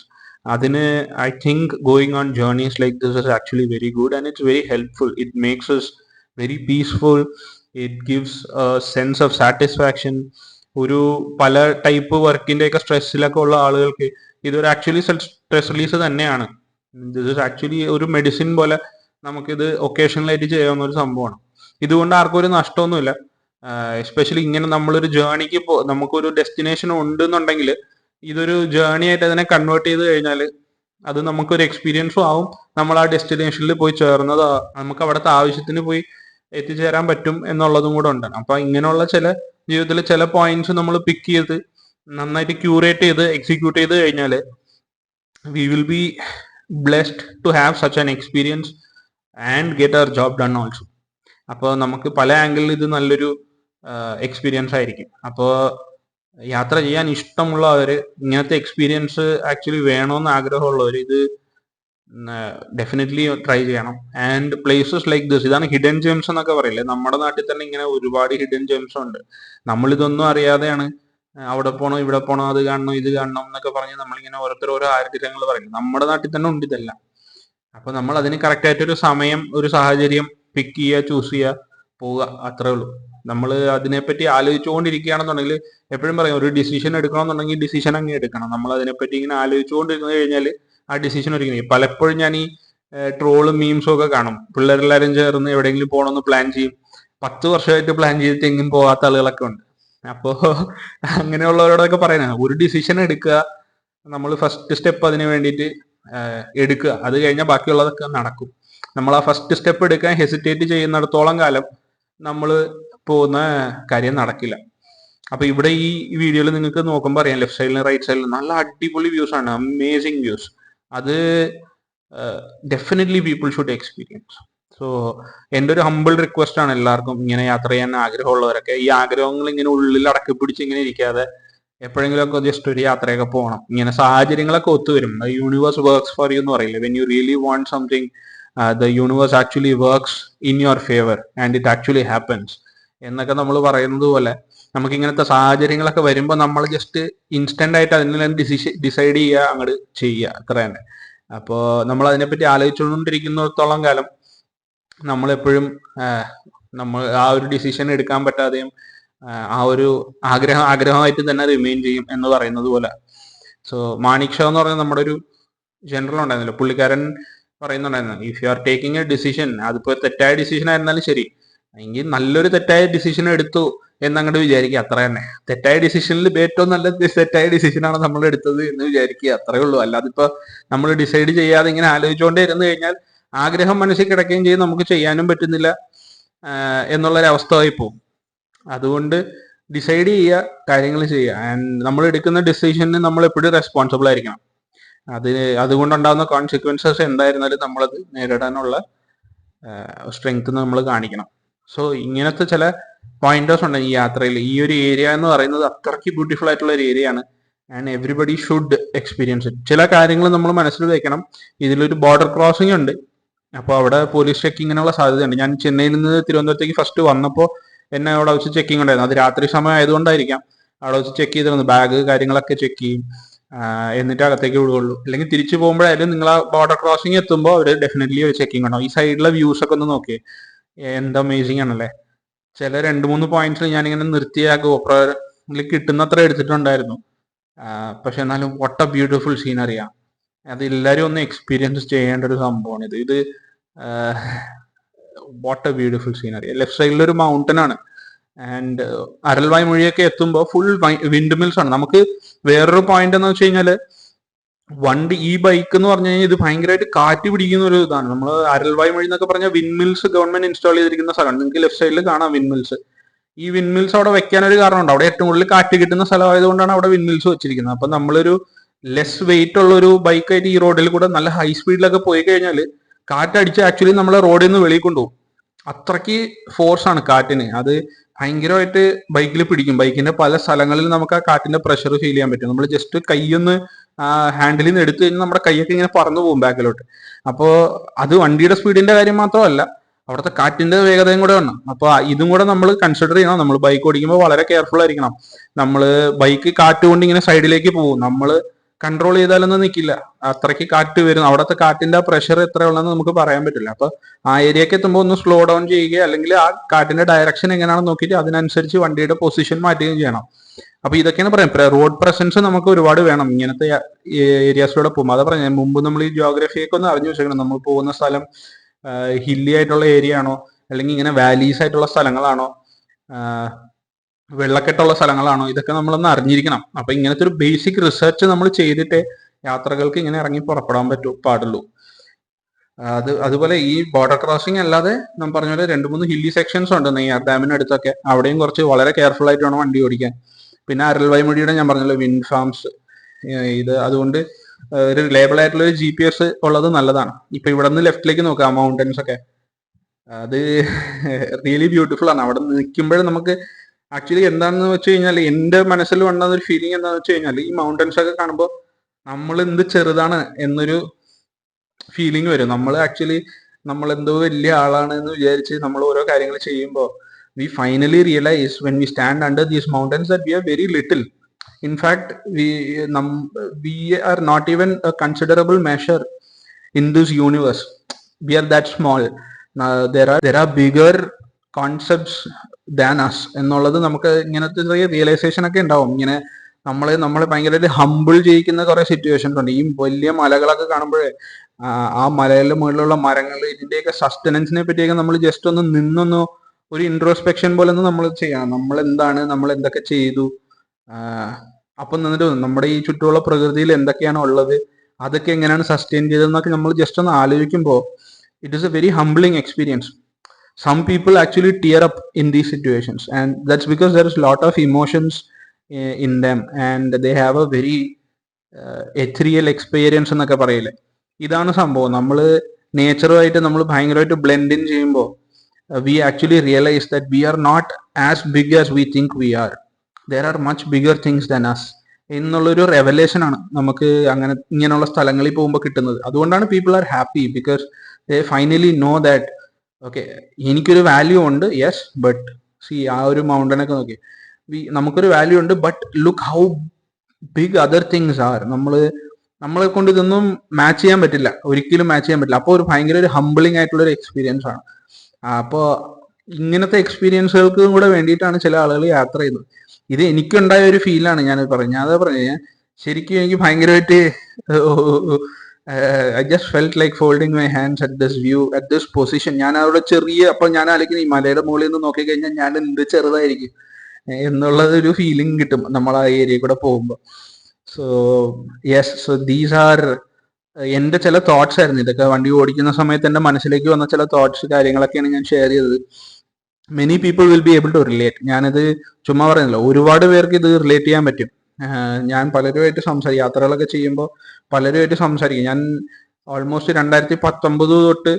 അതിന് I think going on journeys like this is actually very good and it's very helpful. It makes us very peaceful. It gives sense of satisfaction. ഒരു പല type വർക്കിന്റെ ഒക്കെ സ്ട്രെസ്സിലൊക്കെ ഉള്ള ആളുകൾക്ക് ഇതൊരു actually stress release തന്നെയാണ്. ദിസ് ഇസ് ആക്ച്വലി ഒരു മെഡിസിൻ പോലെ നമുക്കിത് ഒക്കേഷണലായിട്ട് ചെയ്യാവുന്ന ഒരു സംഭവമാണ്. ഇതുകൊണ്ട് ആർക്കും ഒരു നഷ്ടമൊന്നുമില്ല. എസ്പെഷ്യലി ഇങ്ങനെ നമ്മളൊരു ജേർണിക്ക് നമുക്കൊരു ഡെസ്റ്റിനേഷൻ ഉണ്ടെന്നുണ്ടെങ്കിൽ ഇതൊരു ജേർണി ആയിട്ട് അതിനെ കൺവേർട്ട് ചെയ്ത് കഴിഞ്ഞാൽ അത് നമുക്കൊരു എക്സ്പീരിയൻസും ആവും. നമ്മൾ ആ ഡെസ്റ്റിനേഷനിൽ പോയി ചേർന്നത് നമുക്ക് അവിടുത്തെ ആവശ്യത്തിന് പോയി എത്തിച്ചേരാൻ പറ്റും എന്നുള്ളതും കൂടെ ഉണ്ട്. അപ്പൊ ഇങ്ങനെയുള്ള ജീവിതത്തിൽ ചില പോയിന്റ്സ് നമ്മൾ പിക്ക് ചെയ്ത് നന്നായിട്ട് ക്യൂറേറ്റ് ചെയ്ത് എക്സിക്യൂട്ട് ചെയ്ത് കഴിഞ്ഞാൽ we will be blessed to have such an experience and get our job done also. അപ്പോൾ നമുക്ക് പല ആംഗിളിൽ ഇത് നല്ലൊരു എക്സ്പീരിയൻസ് ആയിരിക്കും. അപ്പോൾ യാത്ര ചെയ്യാൻ ഇഷ്ടമുള്ളവർ, ഇങ്ങനത്തെ എക്സ്പീരിയൻസ് ആക്ച്വലി വേണമെന്ന് ആഗ്രഹമുള്ളവർ ഇത് ഡെഫിനറ്റ്ലി ട്രൈ ചെയ്യണം. ആൻഡ് പ്ലേസസ് ലൈക്ക് ദിസ്, ഇതാണ് ഹിഡൻ ജെംസ് എന്നൊക്കെ പറയില്ലേ. നമ്മുടെ നാട്ടിൽ തന്നെ ഇങ്ങനെ ഒരുപാട് ഹിഡൻ ജെംസ് ഉണ്ട്. നമ്മളിതൊന്നും അറിയാതെയാണ് അവിടെ പോകണം, ഇവിടെ പോകണം, അത് കാണണം, ഇത് കാണണം എന്നൊക്കെ പറഞ്ഞ് നമ്മളിങ്ങനെ ഓരോ ആഗ്രഹങ്ങൾ പറയും. നമ്മുടെ നാട്ടിൽ തന്നെ ഉണ്ട് ഇതെല്ലാം. അപ്പൊ നമ്മൾ അതിന് കറക്റ്റ് ആയിട്ടൊരു സമയം, ഒരു സാഹചര്യം പിക്ക് ചെയ്യുക, ചൂസ് ചെയ്യുക, പോവുക, അത്രേ ഉള്ളൂ. നമ്മൾ അതിനെപ്പറ്റി ആലോചിച്ചുകൊണ്ടിരിക്കുകയാണെന്നുണ്ടെങ്കിൽ, എപ്പോഴും പറയും ഒരു ഡിസിഷൻ എടുക്കണമെന്നുണ്ടെങ്കിൽ ഡിസിഷൻ അങ്ങ് എടുക്കണം. നമ്മൾ അതിനെപ്പറ്റി ഇങ്ങനെ ആലോചിച്ചുകൊണ്ടിരുന്നു കഴിഞ്ഞാൽ ആ ഡിസിഷൻ ഒരിക്കലും. പലപ്പോഴും ഞാൻ ഈ ട്രോളും മീംസും ഒക്കെ കാണും. പിള്ളേരെല്ലാവരും ചേർന്ന് എവിടെയെങ്കിലും പോകണമെന്ന് പ്ലാൻ ചെയ്യും. 10 വർഷമായിട്ട് പ്ലാൻ ചെയ്തിട്ട് എങ്കിലും പോകാത്ത ആളുകളൊക്കെ ഉണ്ട്. അപ്പോ അങ്ങനെയുള്ളവരോടൊക്കെ പറയുന്നത് ഒരു ഡിസിഷൻ എടുക്കുക, നമ്മൾ ഫസ്റ്റ് സ്റ്റെപ്പ് അതിന് വേണ്ടിയിട്ട് എടുക്കുക. അത് കഴിഞ്ഞാൽ ബാക്കിയുള്ളതൊക്കെ നടക്കും. നമ്മൾ ആ ഫസ്റ്റ് സ്റ്റെപ്പ് എടുക്കാൻ ഹെസിറ്റേറ്റ് ചെയ്യുന്നിടത്തോളം കാലം നമ്മൾ പോകുന്ന കാര്യം നടക്കില്ല. അപ്പൊ ഇവിടെ ഈ വീഡിയോയിൽ നിങ്ങൾക്ക് നോക്കുമ്പോൾ അറിയാം, ലെഫ്റ്റ് സൈഡിലും റൈറ്റ് സൈഡിലും നല്ല അടിപൊളി വ്യൂസ് ആണ്, അമേസിങ് വ്യൂസ്. അത് definitely people should experience. So എൻ്റെ ഒരു ഹമ്പിൾ റിക്വസ്റ്റ് ആണ് എല്ലാവർക്കും, ഇങ്ങനെ യാത്ര ചെയ്യാൻ ആഗ്രഹമുള്ളവരൊക്കെ ഈ ആഗ്രഹങ്ങൾ ഇങ്ങനെ ഉള്ളിൽ അടക്കി പിടിച്ച് ഇങ്ങനെ ഇരിക്കാതെ എപ്പോഴെങ്കിലും ഒക്കെ ജസ്റ്റ് ഒരു യാത്രയൊക്കെ പോകണം. ഇങ്ങനെ സാഹചര്യങ്ങളൊക്കെ ഒത്തുവരും. യൂണിവേഴ്സ് വർക്ക്സ് ഫോർ യു എന്ന് പറയില്ലേ, when you really want something the universe actually works in your favour and it actually happens എന്നൊക്കെ നമ്മൾ പറയുന്നത് പോലെ നമുക്ക് ഇങ്ങനത്തെ സാഹചര്യങ്ങളൊക്കെ വരുമ്പോൾ നമ്മൾ ജസ്റ്റ് ഇൻസ്റ്റന്റ് ആയിട്ട് അതിനെല്ലാം ഡിസൈഡ് ചെയ്യുക, അങ്ങോട്ട് ചെയ്യുക, അത്ര തന്നെ. അപ്പോൾ നമ്മൾ അതിനെപ്പറ്റി ആലോചിച്ചുകൊണ്ടിരിക്കുന്നിടത്തോളം കാലം നമ്മളെപ്പോഴും നമ്മൾ ആ ഒരു ഡിസിഷൻ എടുക്കാൻ പറ്റാതെയും ആ ഒരു ആഗ്രഹമായിട്ട് തന്നെ റിമെയിൻ ചെയ്യും എന്ന് പറയുന്നത് പോലെ. സോ മാണിക് ഷാ എന്ന് പറഞ്ഞ നമ്മുടെ ഒരു ജനറൽ ഉണ്ടായിരുന്നല്ലോ, പുള്ളിക്കാരൻ പറയുന്നുണ്ടായിരുന്നു, if you are taking A decision, അതിപ്പോ തെറ്റായ ഡിസിഷൻ ആയിരുന്നാലും ശരി, എങ്കിൽ നല്ലൊരു തെറ്റായ ഡിസിഷൻ എടുത്തു എന്നങ്ങോട്ട് വിചാരിക്കുക, അത്ര തന്നെ. തെറ്റായ ഡിസിഷനിൽ ഏറ്റവും നല്ല തെറ്റായ ഡിസിഷനാണ് നമ്മൾ എടുത്തത് എന്ന് വിചാരിക്കുക, അത്രേ ഉള്ളൂ. അല്ലാതെ ഇപ്പൊ നമ്മൾ ഡിസൈഡ് ചെയ്യാതെ ഇങ്ങനെ ആലോചിച്ചുകൊണ്ടേ ഇരുന്ന് കഴിഞ്ഞാൽ ആഗ്രഹം മനസ്സിൽ കിടക്കുകയും ചെയ്യും, നമുക്ക് ചെയ്യാനും പറ്റുന്നില്ല എന്നുള്ളൊരവസ്ഥ ആയി പോകും. അതുകൊണ്ട് ഡിസൈഡ് ചെയ്യുക, കാര്യങ്ങൾ ചെയ്യുക. ആൻഡ് നമ്മൾ എടുക്കുന്ന ഡിസിഷന് നമ്മൾ എപ്പോഴും റെസ്പോൺസിബിൾ ആയിരിക്കണം. അതുകൊണ്ടുണ്ടാകുന്ന കോൺസിക്വൻസസ് എന്തായിരുന്നാലും നമ്മളത് നേരിടാനുള്ള സ്ട്രെങ്ത് നമ്മൾ കാണിക്കണം. സോ ഇങ്ങനത്തെ ചില പോയിന്റേഴ്സ് ഉണ്ട് ഈ യാത്രയിൽ. ഈ ഒരു ഏരിയ എന്ന് പറയുന്നത് അത്രയ്ക്ക് ബ്യൂട്ടിഫുൾ ആയിട്ടുള്ള ഒരു ഏരിയ ആണ്. And everybody should experience it. ചില കാര്യങ്ങൾ നമ്മൾ മനസ്സിൽ വെക്കണം. ഇതിലൊരു ബോർഡർ ക്രോസിംഗ് ഉണ്ട്, അപ്പോൾ അവിടെ പോലീസ് ചെക്കിങ്ങിനുള്ള സാധ്യതയുണ്ട്. ഞാൻ ചെന്നൈയിൽ നിന്ന് തിരുവനന്തപുരത്തേക്ക് ഫസ്റ്റ് വന്നപ്പോൾ എന്നെ അവിടെ വെച്ച് ചെക്കിംഗ് ഉണ്ടായിരുന്നു. അത് രാത്രി സമയം ആയതുകൊണ്ടായിരിക്കാം. അവിടെ വെച്ച് ചെക്ക് ചെയ്തിരുന്നു, ബാഗ് കാര്യങ്ങളൊക്കെ ചെക്ക് ചെയ്യും, എന്നിട്ട് അകത്തേക്ക് വിടുകയുള്ളൂ. അല്ലെങ്കിൽ തിരിച്ചു പോകുമ്പോഴായാലും നിങ്ങൾ ആ ബോർഡർ ക്രോസിംഗ് എത്തുമ്പോൾ അവർ ഡെഫിനറ്റ്ലി ഒരു ചെക്കിംഗ് ഉണ്ടാവും. ഈ സൈഡിലെ വ്യൂസ് ഒക്കെ ഒന്ന് നോക്കിയേ, എന്താ അമേസിംഗ് ആണല്ലേ. ചില 2-3 പോയിന്റ്സിൽ ഞാനിങ്ങനെ നിർത്തിയ ഗോപ്രോയിൽ കിട്ടുന്നത്ര എടുത്തിട്ടുണ്ടായിരുന്നു. പക്ഷെ എന്നാലും വാട്ട് എ ബ്യൂട്ടിഫുൾ സീനറിയാ. അത് എല്ലാവരും ഒന്ന് എക്സ്പീരിയൻസ് ചെയ്യേണ്ട ഒരു സംഭവമാണ് ഇത്. What a beautiful scenery. Left സൈഡിലൊരു മൗണ്ടൻ ആണ്. ആൻഡ് അരൽവായ് മൊഴിയൊക്കെ എത്തുമ്പോൾ ഫുൾ വിൻഡ് മിൽസ് ആണ്. നമുക്ക് വേറൊരു പോയിന്റ് എന്ന് വെച്ച് കഴിഞ്ഞാല് ഈ ബൈക്ക് എന്ന് പറഞ്ഞു കഴിഞ്ഞാൽ ഇത് ഭയങ്കരമായിട്ട് കാറ്റ് പിടിക്കുന്ന ഒരു ഇതാണ്. നമ്മൾ അരൽവായ് മൊഴി എന്നൊക്കെ പറഞ്ഞാൽ വിൻഡ് മിൽസ് ഗവൺമെന്റ് ഇൻസ്റ്റാൾ ചെയ്തിരിക്കുന്ന സ്ഥലമാണ്. നിങ്ങൾക്ക് ലെഫ്റ്റ് സൈഡിൽ കാണാം വിൻഡ് മിൽസ്. ഈ വിൻഡ് മിൽസ് അവിടെ വെക്കാൻ ഒരു കാരണമുണ്ട്. അവിടെ ഏറ്റവും കൂടുതൽ കാറ്റ് കിട്ടുന്ന സ്ഥലമായതുകൊണ്ടാണ് അവിടെ വിൻഡ് മിൽസ് വെച്ചിരിക്കുന്നത്. അപ്പൊ നമ്മളൊരു ലെസ് വെയിറ്റ് ഉള്ള ഒരു ബൈക്കായിട്ട് ഈ റോഡിൽ കൂടെ നല്ല ഹൈ സ്പീഡിലൊക്കെ പോയി കഴിഞ്ഞാൽ കാറ്റടിച്ച് ആക്ച്വലി നമ്മളെ റോഡിൽ നിന്ന് വെളിയിൽ കൊണ്ടുപോകും. അത്രയ്ക്ക് ഫോഴ്സ് ആണ് കാറ്റിന്. അത് ഭയങ്കരമായിട്ട് ബൈക്കിൽ പിടിക്കും. ബൈക്കിന്റെ പല സ്ഥലങ്ങളിൽ നമുക്ക് ആ കാറ്റിന്റെ പ്രഷർ ഫീൽ ചെയ്യാൻ പറ്റും. നമ്മൾ ജസ്റ്റ് കൈയൊന്ന് ഹാൻഡിൽ നിന്ന് എടുത്തു കഴിഞ്ഞാൽ നമ്മുടെ കൈയൊക്കെ ഇങ്ങനെ പറന്നു പോകും ബാക്കിലോട്ട്. അപ്പോൾ അത് വണ്ടിയുടെ സ്പീഡിന്റെ കാര്യം മാത്രമല്ല, അവിടുത്തെ കാറ്റിന്റെ വേഗതയും കൂടെ വേണം. അപ്പൊ ഇതും കൂടെ നമ്മൾ കൺസിഡർ ചെയ്യണം. നമ്മൾ ബൈക്ക് ഓടിക്കുമ്പോൾ വളരെ കെയർഫുൾ ആയിരിക്കണം. നമ്മൾ ബൈക്ക് കാറ്റ് കൊണ്ട് ഇങ്ങനെ സൈഡിലേക്ക് പോകും, നമ്മൾ കൺട്രോൾ ചെയ്താലൊന്നും നിൽക്കില്ല. അത്രയ്ക്ക് കാറ്റ് വരും. അവിടുത്തെ കാറ്റിന്റെ പ്രഷർ എത്ര ഉള്ളതെന്ന് നമുക്ക് പറയാൻ പറ്റില്ല. അപ്പൊ ആ ഏരിയക്ക് എത്തുമ്പോൾ ഒന്ന് സ്ലോ ഡൗൺ ചെയ്യുക, അല്ലെങ്കിൽ ആ കാറ്റിന്റെ ഡയറക്ഷൻ എങ്ങനെയാണെന്ന് നോക്കിയിട്ട് അതിനനുസരിച്ച് വണ്ടിയുടെ പൊസിഷൻ മാറ്റുകയും ചെയ്യണം. അപ്പൊ ഇതൊക്കെയാണ് പറയാം, റോഡ് പ്രസൻസ് നമുക്ക് ഒരുപാട് വേണം ഇങ്ങനത്തെ ഏരിയാസിലൂടെ പോകുമ്പോൾ. അതാ പറഞ്ഞത്, മുമ്പ് നമ്മൾ ഈ ജിയോഗ്രഫിയൊക്കെ ഒന്ന് അറിഞ്ഞു വെച്ചേക്കണം. നമ്മൾ പോകുന്ന സ്ഥലം ഹില്ലി ആയിട്ടുള്ള ഏരിയ ആണോ, അല്ലെങ്കിൽ ഇങ്ങനെ വാലീസ് ആയിട്ടുള്ള സ്ഥലങ്ങളാണോ, വെള്ളക്കെട്ടുള്ള സ്ഥലങ്ങളാണോ, ഇതൊക്കെ നമ്മളൊന്ന് അറിഞ്ഞിരിക്കണം. അപ്പൊ ഇങ്ങനത്തെ ഒരു ബേസിക് റിസർച്ച് നമ്മൾ ചെയ്തിട്ടേ യാത്രകൾക്ക് ഇങ്ങനെ ഇറങ്ങി പുറപ്പെടാൻ പാടുള്ളൂ. അതുപോലെ ഈ ബോർഡർ ക്രോസിംഗ് അല്ലാതെ നമ്മൾ പറഞ്ഞ പോലെ 2-3 ഹില്ലി സെക്ഷൻസ് ഉണ്ട് നെയ്യാർ ഡാമിന് അടുത്തൊക്കെ. അവിടെയും കുറച്ച് വളരെ കെയർഫുൾ ആയിട്ട് വേണം വണ്ടി ഓടിക്കാൻ. പിന്നെ അരൽവായ് മൊഴിയുടെ ഞാൻ പറഞ്ഞല്ലോ വിൻഡ് ഫാംസ്, ഇത് അതുകൊണ്ട് ഒരു റിലയബിൾ ആയിട്ടുള്ള ഒരു GPS ഉള്ളത് നല്ലതാണ്. ഇപ്പൊ ഇവിടെ നിന്ന് ലെഫ്റ്റിലേക്ക് നോക്കാം, മൗണ്ടൻസ് ഒക്കെ, അത് റിയലി ബ്യൂട്ടിഫുൾ ആണ്. അവിടെ നിൽക്കുമ്പോഴും നമുക്ക് ആക്ച്വലി എന്താണെന്ന് വെച്ച് കഴിഞ്ഞാൽ എൻ്റെ മനസ്സിൽ വന്ന ഒരു ഫീലിംഗ് എന്താണെന്ന് വെച്ച് കഴിഞ്ഞാൽ ഈ മൗണ്ടൻസ് ഒക്കെ കാണുമ്പോൾ നമ്മൾ എന്ത് ചെറുതാണ് എന്നൊരു ഫീലിംഗ് വരും. നമ്മൾ എന്തോ വലിയ ആളാണ് എന്ന് വിചാരിച്ച് നമ്മൾ ഓരോ കാര്യങ്ങൾ ചെയ്യുമ്പോൾ we finally realize when we stand under these mountains that we are very little. In fact, we are not even a considerable measure in this universe. We are that small. There are bigger concepts than us എന്നുള്ളത് നമുക്ക് ഇങ്ങനത്തെ ചെറിയ realisation ഒക്കെ ഉണ്ടാവും. ഇങ്ങനെ നമ്മളെ ഭയങ്കരമായിട്ട് humble ചെയ്യിക്കുന്ന കുറെ സിറ്റുവേഷൻസ് ഉണ്ട്. ഈ വലിയ മലകളൊക്കെ കാണുമ്പോഴേ ആ മലയുടെ മുകളിലുള്ള മരങ്ങൾ, ഇതിന്റെയൊക്കെ സസ്റ്റനൻസിനെ പറ്റിയൊക്കെ നമ്മൾ ജസ്റ്റ് ഒന്ന് നിന്നൊന്ന് ഒരു ഇൻട്രോസ്പെക്ഷൻ പോലെ ഒന്ന് നമ്മൾ ചെയ്യണം. നമ്മൾ എന്താണ്, നമ്മൾ എന്തൊക്കെ ചെയ്തു, അപ്പം നിന്നിട്ട് നമ്മുടെ ഈ ചുറ്റുമുള്ള പ്രകൃതിയിൽ എന്തൊക്കെയാണ് ഉള്ളത്, അതൊക്കെ എങ്ങനെയാണ് സസ്റ്റെയിൻ ചെയ്തതെന്നൊക്കെ നമ്മൾ ജസ്റ്റ് ഒന്ന് ആലോചിക്കുമ്പോൾ it is a very humbling experience. some people actually tear up in these situations, and that's because there is a lot of emotions in them, and they have a very ethereal experience എന്നൊക്കെ പറയില്ലേ. ഇതാണ് സംഭവം. നമ്മൾ നേച്ചറുമായിട്ട് നമ്മൾ ഭയങ്കരമായിട്ട് blend in ചെയ്യുമ്പോൾ we actually realize that we are not as big as we think we are. There are much bigger things than us എന്നുള്ളൊരു revelation ആണ് നമുക്ക് അങ്ങനെ ഇങ്ങനെയുള്ള സ്ഥലങ്ങളിൽ പോകുമ്പോൾ കിട്ടുന്നത്. അതുകൊണ്ടാണ് people are happy, because they finally know that okay എനിക്കൊരു വാല്യൂ ഉണ്ട്, യെസ്, ബട്ട് സി ആ ഒരു മൗണ്ടനൊക്കെ നോക്കി നമുക്കൊരു വാല്യൂ ഉണ്ട്, but look how big other things are. നമ്മളെ കൊണ്ട് ഇതൊന്നും മാച്ച് ചെയ്യാൻ പറ്റില്ല, ഒരിക്കലും മാച്ച് ചെയ്യാൻ പറ്റില്ല. അപ്പോൾ ഒരു ഭയങ്കര ഒരു ഹംബിളിംഗ് ആയിട്ടുള്ള ഒരു എക്സ്പീരിയൻസ് ആണ്. അപ്പോൾ ഇങ്ങനത്തെ എക്സ്പീരിയൻസുകൾക്കും കൂടെ വേണ്ടിയിട്ടാണ് ചില ആളുകൾ യാത്ര ചെയ്യുന്നത്. ഇത് എനിക്കുണ്ടായ ഒരു ഫീലാണ് ഞാൻ പറഞ്ഞു. ഞാൻ പറഞ്ഞു ശരിക്കും എനിക്ക് ഭയങ്കരമായിട്ട് I just felt like folding my hands at this view, at this position. ഞാൻ അവിടെ അപ്പോൾ ഞാൻ ആലോചിക്കുന്നത് ഈ മലയുടെ മുകളിൽ നിന്ന് നോക്കിക്കഴിഞ്ഞാൽ ഞാൻ എന്ത് ചെറുതായിരിക്കും എന്നുള്ളത് ഒരു ഫീലിംഗ് കിട്ടും നമ്മൾ ആ ഏരിയയിൽ കൂടെ പോകുമ്പോൾ. So yes, so these are എൻ്റെ ചില തോട്ട്സ് ആയിരുന്നു. ഇതൊക്കെ വണ്ടി ഓടിക്കുന്ന സമയത്ത് എൻ്റെ മനസ്സിലേക്ക് വന്ന ചില തോട്ട്സ് കാര്യങ്ങളൊക്കെയാണ് ഞാൻ ഷെയർ ചെയ്തത്. Many people will be able to relate. ഞാനിത് ചുമ്മാ പറയുന്നില്ല, ഒരുപാട് പേർക്ക് ഇത് റിലേറ്റ് ചെയ്യാൻ പറ്റും. ഞാൻ പലരുമായിട്ട് യാത്രകളൊക്കെ ചെയ്യുമ്പോൾ പലരുമായിട്ട് സംസാരിക്കും. ഞാൻ ഓൾമോസ്റ്റ് 2019 തൊട്ട്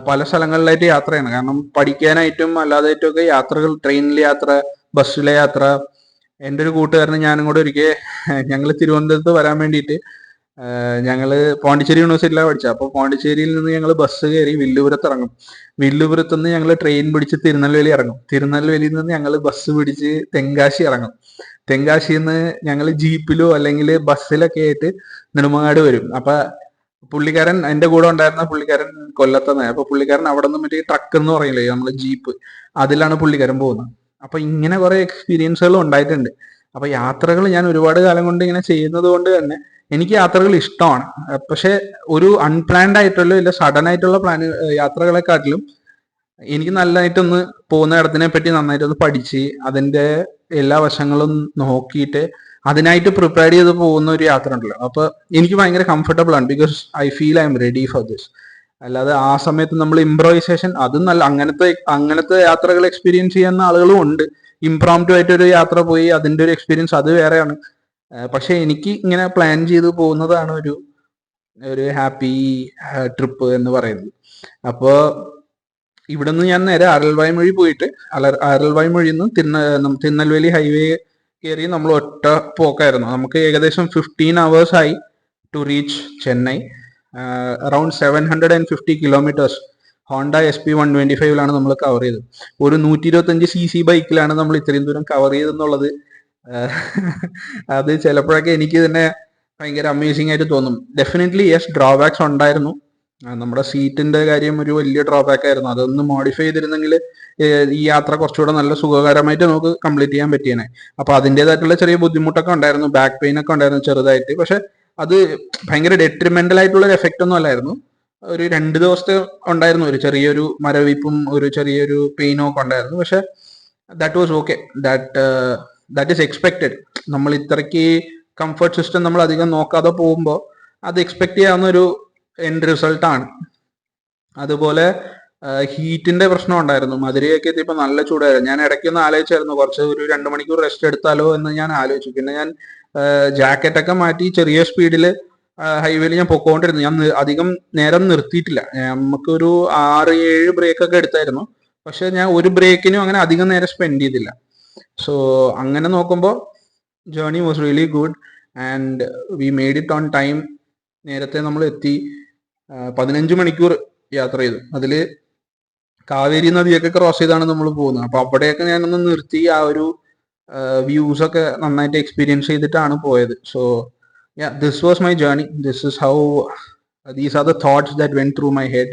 പല സ്ഥലങ്ങളിലായിട്ട് യാത്രയാണ്. കാരണം പഠിക്കാനായിട്ടും അല്ലാതായിട്ടും ഒക്കെ യാത്രകൾ, ട്രെയിനിലെ യാത്ര, ബസ്സിലെ യാത്ര. എൻ്റെ ഒരു കൂട്ടുകാരന് ഞാനും കൂടെ ഒരിക്കൽ ഞങ്ങൾ തിരുവനന്തപുരത്ത് വരാൻ വേണ്ടിയിട്ട് ഞങ്ങൾ പോണ്ടിച്ചേരി യൂണിവേഴ്സിറ്റിയിലാണ് പഠിച്ചത്. അപ്പോൾ പോണ്ടിച്ചേരിയിൽ നിന്ന് ഞങ്ങൾ ബസ് കയറി വില്ലുപുരത്ത് ഇറങ്ങും. വില്ലുപുരത്ത് നിന്ന് ഞങ്ങൾ ട്രെയിൻ പിടിച്ച് തിരുനെൽവേലി ഇറങ്ങും. തിരുനെൽവേലിയിൽ നിന്ന് ഞങ്ങൾ ബസ് പിടിച്ച് തെങ്കാശി ഇറങ്ങും. തെങ്കാശിയിൽ നിന്ന് ഞങ്ങൾ ജീപ്പിലോ അല്ലെങ്കിൽ ബസ്സിലൊക്കെ ആയിട്ട് നെടുമങ്ങാട് വരും. അപ്പൊ പുള്ളിക്കാരൻ, എൻ്റെ കൂടെ ഉണ്ടായിരുന്ന പുള്ളിക്കാരൻ കൊല്ലത്തുനിന്ന്. അപ്പൊ പുള്ളിക്കാരൻ അവിടെ നിന്ന് മറ്റേ ട്രക്ക് എന്ന് പറയില്ലേ നമ്മള് ജീപ്പ്, അതിലാണ് പുള്ളിക്കാരൻ പോകുന്നത്. അപ്പൊ ഇങ്ങനെ കുറെ എക്സ്പീരിയൻസുകൾ ഉണ്ടായിട്ടുണ്ട്. അപ്പൊ യാത്രകൾ ഞാൻ ഒരുപാട് കാലം കൊണ്ട് ഇങ്ങനെ ചെയ്യുന്നത് കൊണ്ട് തന്നെ എനിക്ക് യാത്രകൾ ഇഷ്ടമാണ്. പക്ഷെ ഒരു അൺപ്ലാൻഡ് ആയിട്ടുള്ള ഇല്ല സഡൻ ആയിട്ടുള്ള യാത്രകളെക്കാട്ടിലും എനിക്ക് നല്ലതായിട്ടൊന്ന് പോകുന്ന ഇടത്തിനെ പറ്റി നന്നായിട്ടൊന്ന് പഠിച്ച് അതിന്റെ എല്ലാ വശങ്ങളും നോക്കിയിട്ട് അതിനായിട്ട് പ്രിപ്പയർ ചെയ്ത് പോകുന്ന ഒരു യാത്ര ഉണ്ടല്ലോ, അപ്പൊ എനിക്ക് ഭയങ്കര കംഫർട്ടബിൾ ആണ്. Because I feel I am ready for this. അല്ലാതെ ആ സമയത്ത് നമ്മൾ ഇംപ്രവൈസേഷൻ അതും നല്ല അങ്ങനത്തെ യാത്രകൾ എക്സ്പീരിയൻസ് ചെയ്യുന്ന ആളുകളും ഉണ്ട്. ഇംപ്രോംപ്റ്റു ആയിട്ട് ഒരു യാത്ര പോയി അതിന്റെ ഒരു എക്സ്പീരിയൻസ് അത് വേറെയാണ്. പക്ഷെ എനിക്ക് ഇങ്ങനെ പ്ലാൻ ചെയ്ത് പോകുന്നതാണ് ഒരു ഹാപ്പി ട്രിപ്പ് എന്ന് പറയുന്നത്. അപ്പോൾ ഇവിടെ നിന്ന് ഞാൻ നേരെ അരൽവായ്മൊഴി പോയിട്ട് അരൽവായ്മൊഴിയിൽ നിന്ന് തിരുനെൽവേലി ഹൈവേ കയറി നമ്മൾ ഒറ്റ പോക്കായിരുന്നു. നമുക്ക് ഏകദേശം 15 hours ആയി to reach Chennai. Around 750 kilometers Honda SP 125 നമ്മൾ കവർ ചെയ്തത്. ഒരു 125cc ബൈക്കിലാണ് നമ്മൾ ഇത്രയും ദൂരം കവർ ചെയ്തെന്നുള്ളത് അത് ചിലപ്പോഴൊക്കെ എനിക്ക് തന്നെ ഭയങ്കര അമേസിംഗ് ആയിട്ട് തോന്നും. ഡെഫിനറ്റ്ലി യെസ്, ഡ്രോബാക്സ് ഉണ്ടായിരുന്നു. നമ്മുടെ സീറ്റിന്റെ കാര്യം ഒരു വലിയ ഡ്രോബാക്ക് ആയിരുന്നു. അതൊന്ന് മോഡിഫൈ ചെയ്തിരുന്നെങ്കിൽ ഈ യാത്ര കുറച്ചുകൂടെ നല്ല സുഖകരമായിട്ട് നമുക്ക് കംപ്ലീറ്റ് ചെയ്യാൻ പറ്റിയേനെ. അപ്പൊ അതിൻ്റെതായിട്ടുള്ള ചെറിയ ബുദ്ധിമുട്ടൊക്കെ ഉണ്ടായിരുന്നു, ബാക്ക് പെയിൻ ഒക്കെ ഉണ്ടായിരുന്നു ചെറുതായിട്ട്. പക്ഷെ അത് ഭയങ്കര ഡെട്രിമെന്റൽ ആയിട്ടുള്ള ഒരു എഫക്റ്റ് ഒന്നും അല്ലായിരുന്നു. ഒരു 2 ദിവസത്തെ ഉണ്ടായിരുന്നു, ഒരു ചെറിയൊരു മരവിപ്പും ഒരു ചെറിയൊരു പെയിനും ഒക്കെ ഉണ്ടായിരുന്നു. പക്ഷെ that was okay, that is expected. നമ്മൾ ഇത്രയ്ക്ക് കംഫർട്ട് സിസ്റ്റം നമ്മൾ അധികം നോക്കാതെ പോകുമ്പോൾ അത് എക്സ്പെക്ട് ചെയ്യാവുന്ന ഒരു എൻഡ് റിസൾട്ട് ആണ്. അതുപോലെ ഹീറ്റിന്റെ പ്രശ്നം ഉണ്ടായിരുന്നു. മധുരയൊക്കെ എത്തിയപ്പോൾ നല്ല ചൂടായിരുന്നു. ഞാൻ ഇടയ്ക്കൊന്ന് ആലോചിച്ചായിരുന്നു ഒരു 2 മണിക്കൂർ റെസ്റ്റ് എടുത്താലോ എന്ന് ഞാൻ ആലോചിച്ചു. പിന്നെ ഞാൻ ജാക്കറ്റൊക്കെ മാറ്റി ചെറിയ സ്പീഡിൽ ഹൈവേയിൽ ഞാൻ പൊക്കോണ്ടിരുന്നു. ഞാൻ അധികം നേരം നിർത്തിയിട്ടില്ല. നമുക്കൊരു 6-7 ബ്രേക്കൊക്കെ എടുത്തായിരുന്നു. പക്ഷെ ഞാൻ ഒരു ബ്രേക്കിനും അങ്ങനെ അധികം നേരം സ്പെൻഡ് ചെയ്തില്ല. സോ അങ്ങനെ നോക്കുമ്പോൾ journey was really good and we made it on time. നേരത്തെ നമ്മൾ എത്തി. 15 മണിക്കൂർ യാത്ര ചെയ്തു. അതിൽ കാവേരി നദിയൊക്കെ ക്രോസ് ചെയ്താണ് നമ്മൾ പോകുന്നത്. അപ്പൊ അവിടെയൊക്കെ ഞാനൊന്ന് നിർത്തി ആ ഒരു വ്യൂസ് ഒക്കെ നന്നായിട്ട് എക്സ്പീരിയൻസ് ചെയ്തിട്ടാണ് പോയത്. So this was my journey. This is how these are the thoughts that went through my head.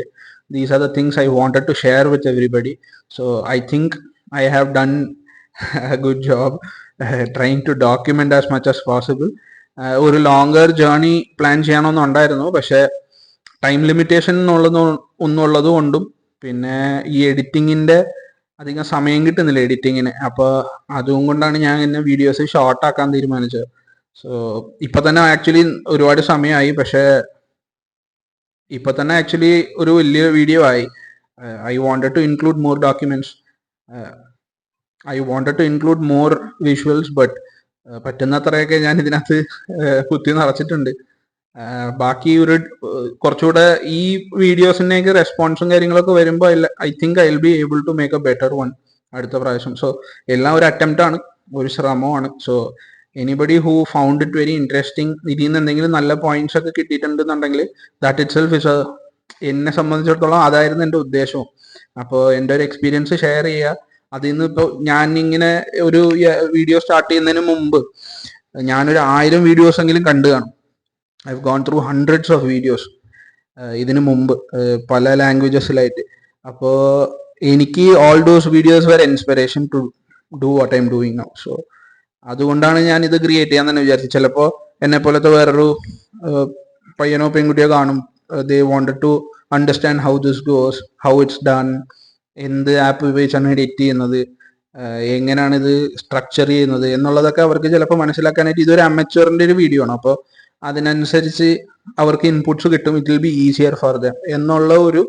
These are the things I wanted to share with everybody. So I think I have done a good job trying to document as much as possible. ഒരു longer journey plan ചെയ്യണമെന്നുണ്ടായിരുന്നു. പക്ഷെ time limitation ഒന്നുള്ളത് കൊണ്ടും പിന്നെ ഈ എഡിറ്റിങ്ങിന്റെ അധികം സമയം കിട്ടുന്നില്ല എഡിറ്റിങ്ങിന്. അപ്പോൾ അതും കൊണ്ടാണ് ഞാൻ ഇങ്ങനെ വീഡിയോസ് ഷോർട്ട് ആക്കാൻ തീരുമാനിച്ചത്. സോ ഇപ്പൊ തന്നെ ആക്ച്വലി ഒരുപാട് സമയമായി. പക്ഷെ ഇപ്പൊ തന്നെ ആക്ച്വലി ഒരു വലിയ വീഡിയോ ആയി. I wanted to include more documents. I wanted to include more visuals, but പറ്റുന്നത്രയൊക്കെ ഞാൻ ഇതിനകത്ത് കുത്തി നിറച്ചിട്ടുണ്ട്. ബാക്കി ഒരു കുറച്ചുകൂടെ ഈ വീഡിയോസിൻ്റെയൊക്കെ റെസ്പോൺസും കാര്യങ്ങളൊക്കെ വരുമ്പോൾ I think I will be able to make a better one അടുത്ത പ്രാവശ്യം. സോ എല്ലാം ഒരു അറ്റംപ്റ്റ് ആണ്, ഒരു ശ്രമമാണ്. So anybody who found it very interesting, ഇതിൽ നിന്ന് എന്തെങ്കിലും നല്ല പോയിന്റ്സ് ഒക്കെ കിട്ടിയിട്ടുണ്ടെന്നുണ്ടെങ്കിൽ ദാറ്റ് ഇറ്റ് സെൽഫ് ഇസ് എന്നെ സംബന്ധിച്ചിടത്തോളം അതായിരുന്നു എൻ്റെ ഉദ്ദേശവും. അപ്പോൾ എൻ്റെ ഒരു എക്സ്പീരിയൻസ് ഷെയർ ചെയ്യുക. അതിൽ നിന്ന് ഇപ്പോൾ ഞാൻ ഇങ്ങനെ ഒരു വീഡിയോ സ്റ്റാർട്ട് ചെയ്യുന്നതിന് മുമ്പ് ഞാനൊരു 1000 വീഡിയോസ് എങ്കിലും കണ്ടു കാണും. I have gone through hundreds of videos ഇതിനു മുമ്പ് പല ലാംഗ്വേജസിലായിട്ട്. അപ്പോൾ എനിക്ക് ഓൾ ദോസ് വീഡിയോസ് വരെ inspiration to do what I'm doing now. So അതുകൊണ്ടാണ് ഞാൻ ഇത് ക്രിയേറ്റ് ചെയ്യാൻ തന്നെ വിചാരിച്ചത്. ചിലപ്പോൾ എന്നെ പോലത്തെ വേറൊരു പയ്യനോ പെൺകുട്ടിയോ കാണും, they wanted to understand how this goes, how it's done, എന്ത് ആപ്പ് ഉപയോഗിച്ചാണ് എഡിറ്റ് ചെയ്യുന്നത്, എങ്ങനെയാണ് ഇത് സ്ട്രക്ചർ ചെയ്യുന്നത് എന്നുള്ളതൊക്കെ അവർക്ക് ചിലപ്പോൾ മനസ്സിലാക്കാനായിട്ട് ഇതൊരു അമച്വറിൻ്റെ ഒരു വീഡിയോ ആണ്. അപ്പോൾ അതിനനുസരിച്ച് അവർക്ക് ഇൻപുട്സ് കിട്ടും. It will be easier for them എന്നുള്ള ഒരു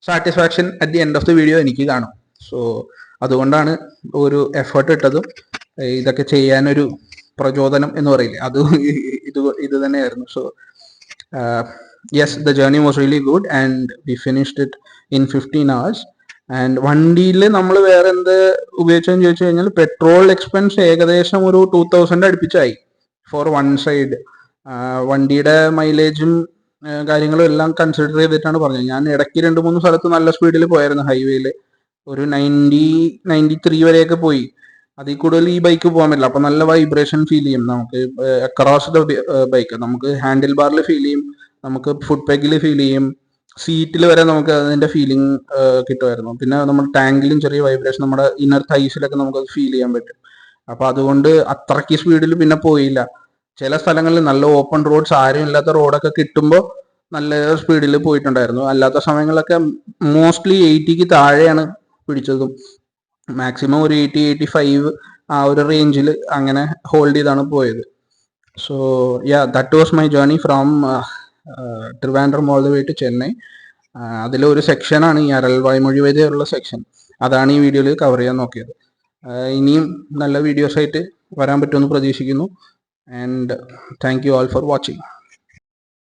satisfaction at the end of the video എനിക്ക് കാണും. സോ അതുകൊണ്ടാണ് ഒരു എഫേർട്ട് ഇട്ടതും ഇതൊക്കെ ചെയ്യാനൊരു പ്രചോദനം എന്ന് പറയില്ലേ, അത് ഇത് തന്നെയായിരുന്നു. So yes, the journey was really good and we finished it in 15 hours. And വണ്ടിയിൽ നമ്മൾ വേറെ എന്ത് ഉപയോഗിച്ചതെന്ന് ചോദിച്ചു കഴിഞ്ഞാൽ പെട്രോൾ എക്സ്പെൻസ് ഏകദേശം ഒരു 2000 അടുപ്പിച്ചായി ഫോർ വൺ സൈഡ്. വണ്ടിയുടെ മൈലേജും കാര്യങ്ങളും എല്ലാം കൺസിഡർ ചെയ്തിട്ടാണ് പറഞ്ഞത്. ഞാൻ ഇടയ്ക്ക് 2-3 സ്ഥലത്ത് നല്ല സ്പീഡിൽ പോയായിരുന്നു ഹൈവേയിൽ. ഒരു 90-93 വരെയൊക്കെ പോയി. അതിൽ കൂടുതൽ ഈ ബൈക്ക് പോകാൻ പറ്റില്ല. അപ്പം നല്ല വൈബ്രേഷൻ ഫീൽ ചെയ്യും നമുക്ക് അക്രോസ് ദ ബൈക്ക്. നമുക്ക് ഹാൻഡിൽ ബാറിൽ ഫീൽ ചെയ്യും, നമുക്ക് ഫുഡ് പെഗിൽ ഫീൽ ചെയ്യും, സീറ്റിൽ വരെ നമുക്ക് അതിൻ്റെ ഫീലിംഗ് കിട്ടുമായിരുന്നു. പിന്നെ നമ്മുടെ ടാങ്കിലും ചെറിയ വൈബ്രേഷൻ, നമ്മുടെ ഇന്നർ തൈസിലൊക്കെ നമുക്കത് ഫീൽ ചെയ്യാൻ പറ്റും. അപ്പം അതുകൊണ്ട് അത്രയ്ക്ക് സ്പീഡിൽ പിന്നെ പോയില്ല. ചില സ്ഥലങ്ങളിൽ നല്ല ഓപ്പൺ റോഡ്സ്, ആരും ഇല്ലാത്ത റോഡൊക്കെ കിട്ടുമ്പോൾ നല്ല സ്പീഡിൽ പോയിട്ടുണ്ടായിരുന്നു. അല്ലാത്ത സമയങ്ങളിലൊക്കെ മോസ്റ്റ്ലി 80ക്ക് താഴെയാണ് പിടിച്ചതും. മാക്സിമം ഒരു 80-85 ആ ഒരു റേഞ്ചിൽ അങ്ങനെ ഹോൾഡ് ചെയ്താണ് പോയത്. So yeah, that was my journey from Trivandrum all the way to Chennai. അതിലൊരു സെക്ഷനാണ് ഈ അരൽവായ്മൊഴി വരെയുള്ള സെക്ഷൻ. അതാണ് ഈ വീഡിയോയിൽ കവർ ചെയ്യാൻ നോക്കിയത്. ഇനിയും നല്ല വീഡിയോസായിട്ട് വരാൻ പറ്റുമെന്ന് പ്രതീക്ഷിക്കുന്നു. And thank you all for watching.